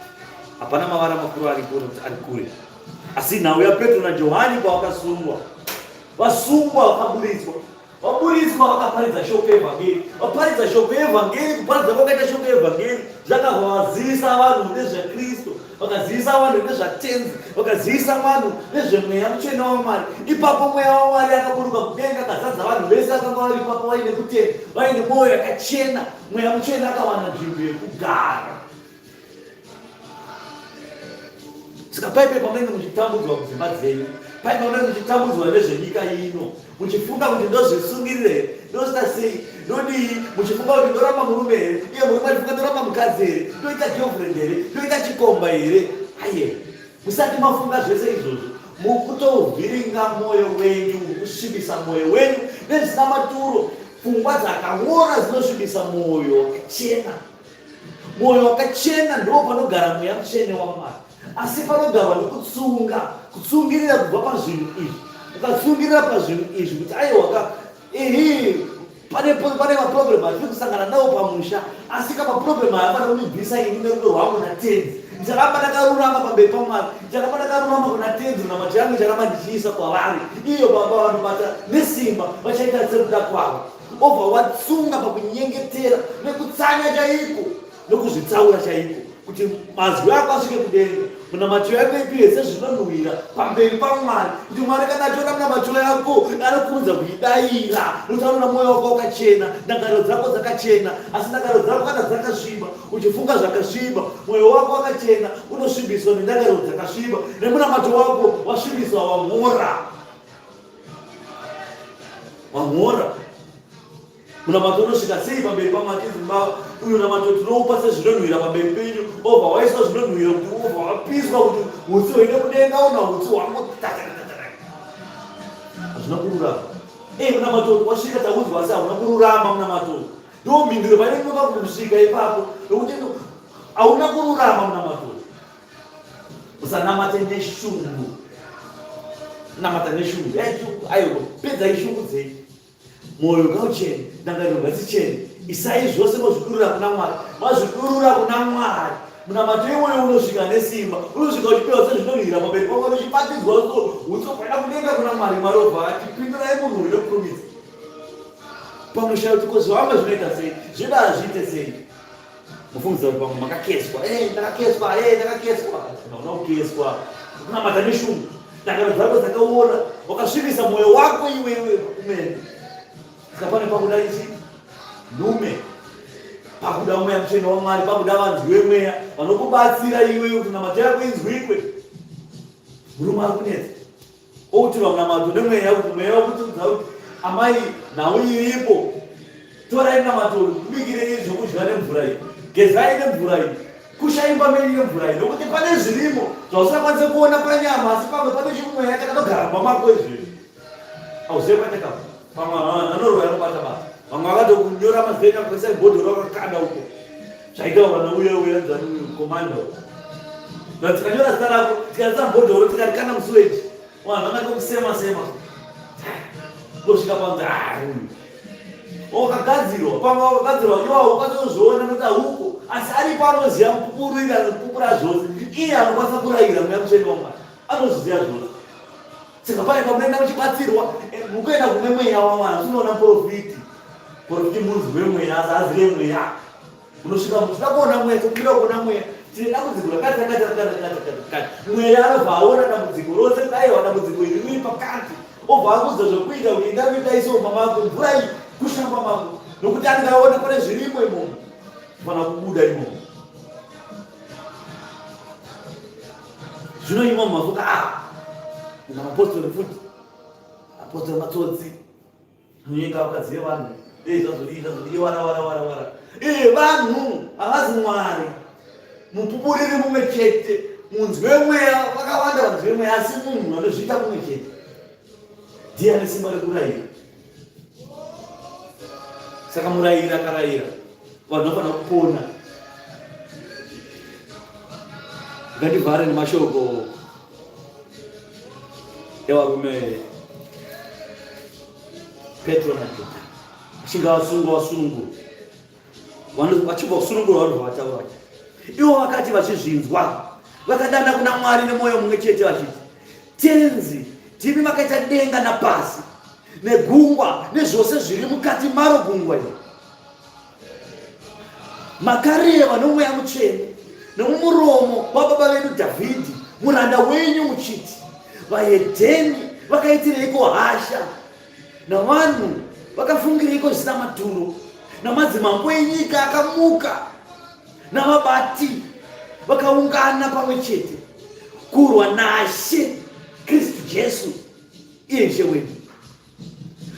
hapana mavara makuru ari kure. Asi nhau yaPetro naJohani pavakasungwa, vasungwa vaburitswa vakaparidza shoko evhangeri. Vaparidza shoko evhangeri, kuparidza kwakaita shoko evhangeri zvakavazivisa vanhu nezvaKristu, vakazivisa vanhu nezvatenzi, vakazivisa vanhu nezvemweya mutsvene waMwari. Ipapo mweya waMwari akaburuka kudenga akazadza vanhu vese vakanga vari ipapo vaine kutenda, vaine mwoyo yakachena. Mweya mutsvene akawana nzvimbo yekugara. Saka paipe pamunenge muchitambudzwa kudzimba dzenyu, paipe pamunenge muchitambudzwa nezvenyika ino, muchifunga kuti ndozvisungirire here, ndosita sei, ndodii, muchifunga kuti ndoramba murume here, iye murume achifunga ndoramba mukadzi here, ndoita girlfriend here, ndoita chikomba here. Aiye, musati mafunga zvese izvozvo, mukutovhiringa mwoyo wenyu, kusvibisa mwoyo wenyu nezvisina maturo, pfungwa dzakaora dzinosvibisa mwoyo wakachena. Mwoyo wakachena ndo panogara mweya mutsvene waMwari. Asi panogarwa nekutsunga, kutsungirira kubva pazvinhu izvi. Ukatsungirira pazvinhu izvi kuti aiwa pane maproblemu atiri kusangana nawo pamusha, asi kamaproblemu aya pana kunibvisa ini nerudo rwangu natenzi. Ndicharamba ndakarurama pamberi paMwari, ndicharamba ndakarurama kuna tenzi namati yangu icharamba ndichiisa kwavari. Iyo baba vanobata nesimba vachaita sekuda kwavo. Obva watsunga pakunyengetera nekutsanya chaiko, nokuzvitsaura chaiko, kuti mazwi ako asvike kudenga. Munamatiro yako ipire sezvinonhuhwira pamberi paMwari, kuti Mwari kana achiona munamatiro yako anokuudza kuidayira, notaura mwoyo wako wakachena, ndangariro dzako dzakachena. Asi ndangariro dzako kana dzakasviba, uchifunga zvakasviba, mwoyo wako wakachena, unosvibiswa nendangariro dzakasviba, nemunamatiro wako wasvibiswa, wamhora. Munamatiro unosvika sei pamberi paMwari chidzimbava? Uyu munamatiro tinoupa sezvinonhuhwira pamberi penyu. Obva waiswa zvinonhuhwira kuti obva wapiswa kuti utsi hweide kudenga una utsi hwangu hazvina kururama. Munamatiro wasvika taudzwa asi hauna kururama munamatiro. Ndo mhinduro painenge kusvika ipapo nokuti hauna kururama munamatiro. Usanamate neshungu. Namata neshungu. Aiwa, pedzai shungu dzenyu. Mwoyo ngauchene, ndangariro ngadzichene. Isai zvose mozvidurura kuna Mwari. Mazvidurura kuna Mwari, munamatiro mwoyo unosvika nesimba, unosvika uchipiwa sezvinonhuhwira pamberi pako, uchibatidzwa utsofaida kudenga kuna Mwari. Mwari obva ati pindurai munhu unoda kupromisa. Pamusha kuti kozvivamba zvinoita sei, zvinoda hazviite sei. Mufungidza kuti pamwe makakeswa, ndakakeswa. Hauna kukeswa, kunamata neshungu. Ndangariro dzako dzakaora, wakasvibisa mwoyo wako iwewe kumene. Saka pane pakuda ichi nhume, pakuda mweya mutsvene waMwari, pakuda vanzwi vemweya vanokubatsira iwewe kuti namatiro yako inzwikwe. Murume ari kunetsa outirwa munamatiro nemweya kuti mweya wakutudza kuti amai nhau iripo, torai munamatiro, kubikirei zvokudya nemvura iyi, gezai nemvura iyi, kushai pamberi nemvura iyi, nokuti pane zvirimo zvausingakwanise kuona panyama, asi pamwe pane chimweya chakatogara pamako izvizvi. Auzive kwatakabva pamwe anorwa yanobata-bata, vamwe vakatokunyora mazita kuisa bhodhoro rakakanda uko, zvaita vana uya komanda uko. Tikanyora zita rako, tikaisa bhodhoro tikarikanda musuweji, vanhu vangati kusema kusvika panzi wakagadzirwa, pamwe wakagadzirwa iwawo ukatozviona nokuti hauko, asi aripo anoziva mupupura zvose. Iye anokwanisa kurayira mweya mutsvene waMwari, anozviziva zvose. Saka pane pamunoenda muchibatsirwa, mukuenda kumwe mweya waMwari. Unoona profiti munzwi wemweya, asi azive mweya. Unosvika muchida kuona mweya, tokumbira kuona mweya, tine dambudziko rakati. Mweya anobva aona dambudziko rose, kuti aiwa dambudziko iri riri pakati, obva akuudza zvokuita kuti ndakuita iso mamako, mvura iyi kushamba mako, nokuti anenge aona pane zvirimo imomo kana kubuda imomo. Zvino imomo mafuta naapostoli futi, apostoli matsotsi, anonyeka vakaziva vanhu, zvazodii wara. Vanhu havazi Mwari, mupupuriri mumwe chete, munzwi wemweya vakawanda, vanzwi wemweya, asi munhu anozviita mumwe chete ndiye ane simba rekurayira. Saka murayiri akarayira, vanhu vanofanira kupona. Ngandivhare nemashoko evarume Petro naJohani, achinge vasungu vachibva kusunungurwa vanhu vataura, ivo vakati vachizvinzwa vakadana kuna Mwari nemwoyo mumwe chete vachiti, tenzi, timi makaita denga napasi negungwa nezvose zviri mukati maro gungwa iri, makareva nomweya mutsvene nomumuromo wababa vedu Dhavhidhi muranda wenyu muchiti, vahedheni vakaitireiko hasha, navanhu vakafungireiko zvisina maturo, namadzimambo enyika akamuka navabati vakaungana pamwe chete kurwa naShe Kristu Jesu iye Ishe wedu.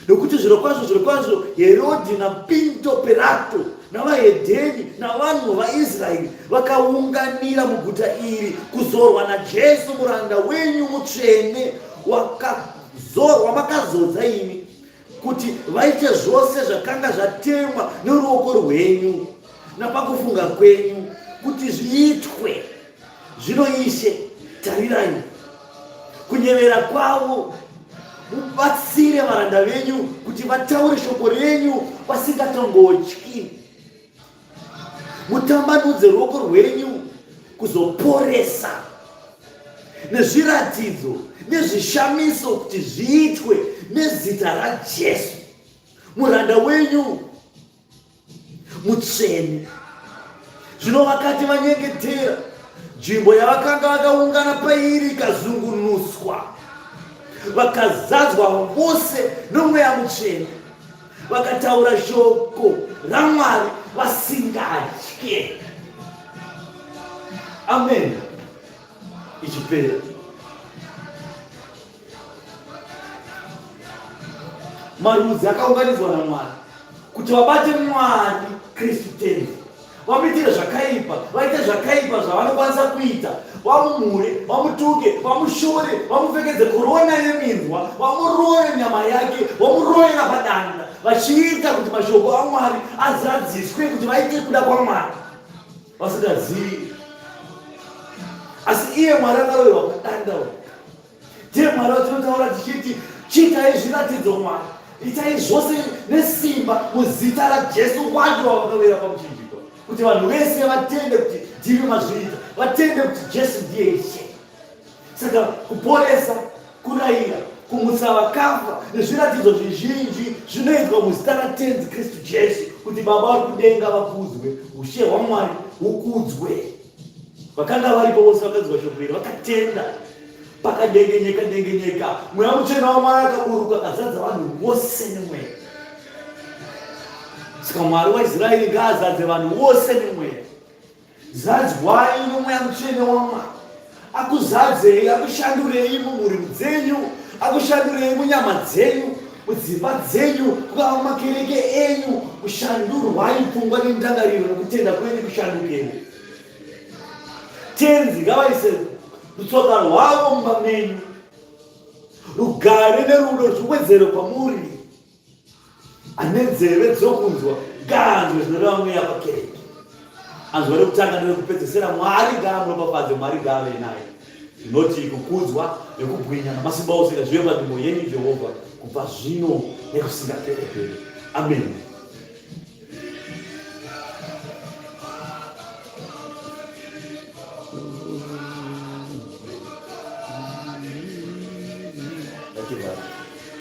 Nokuti zvirokwazvo Herodhi naPinto Pirato navahedheni navanhu vaIsraeri vakaunganira muguta iri kuzorwa naJesu muranda wenyu mutsvene wakazorwa makazodza imi kuti vaite zvose zvakanga zvatemwa neruoko rwenyu napakufunga kwenyu kuti zviitwe. Zvino Ishe, tarirai kunyevera kwavo, mubatsire varanda venyu kuti vataure shoko renyu vasingatongotyi. Mutambanudze ruoko rwenyu kuzoporesa nezviratidzo nezvishamiso kuti zviitwe nezita raJesu muranda wenyu mutsvene. Zvino vakati vanyengetera, nzvimbo yavakanga vakaungana pairi ikazungunuswa, vakazadzwa vose nomweya mutsvene, vakataura shoko raMwari vasingatye. Amen. Ichipera, marudzi akaunganidzwa naMwari kuti vabate Mwari Kristu tenzi, vamuitire zvakaipa, vaite zvakaipa zvavanokwanisa kuita, vamumhure, vamutuke, vamushore, vamupfekedze korona yeminzwa, vamurove nyama yake, vamurovera padanda, vachiita kuti mashoko aMwari azadziswe kuti vaite kuda kwaMwari vasingazivi. Asi iye Mwari akaroverwa padanda. Ndiye Mwari watinotaura tichiti, chiitai zviratidzo Mwari, itai zvose nesimba muzita raJesu wacho wavakawira pamuchinjikwa, kuti vanhu vese vatende kuti ndimi mazviita, vatende kuti Jesu ndiye Ishe. Saka kuporesa, kurayira, kumutsa vakafa nezviratidzo zvizhinji zvinoitwa muzita ratenzi Kristu Jesu kuti Baba vari kudenga vakudzwe, ushe hwaMwari hukudzwe. Vakanga varipo vose vakadzwa shoko iri vakatenda, pakadengenyeka mweya mutsvene waMwari akaburuka akazadza vanhu vose nemweya. Saka Mwari waIsraeri ngaazadze vanhu vose nemweya. Zadzwai nomweya mutsvene waMwari, akuzadzei, akushandurei mumhuri dzenyu, akushandurei munyama dzenyu, mudzimba dzenyu, kungava mumakereke enyu, kushandurwai pfungwa nendangariro nokutenda kwenyu kushandukei. Tenzi ngavaise rutsoka rwavo mumba menyu, rugare nerudo zviwedzere kwamuri. Ane nzeve dzokunzwa ngaanzwe zvinoreva mweya pakereke. Anzwa rekutanga nerekupedzisira, Mwari ngaamuropafadze, Mwari ngaave naye. Inoti kukudzwa nekubwinya namasimba ose ngazvive panzvimbo yenyu Jehovha, kubva zvino nekusingaperi. Amen. Thank you, Father.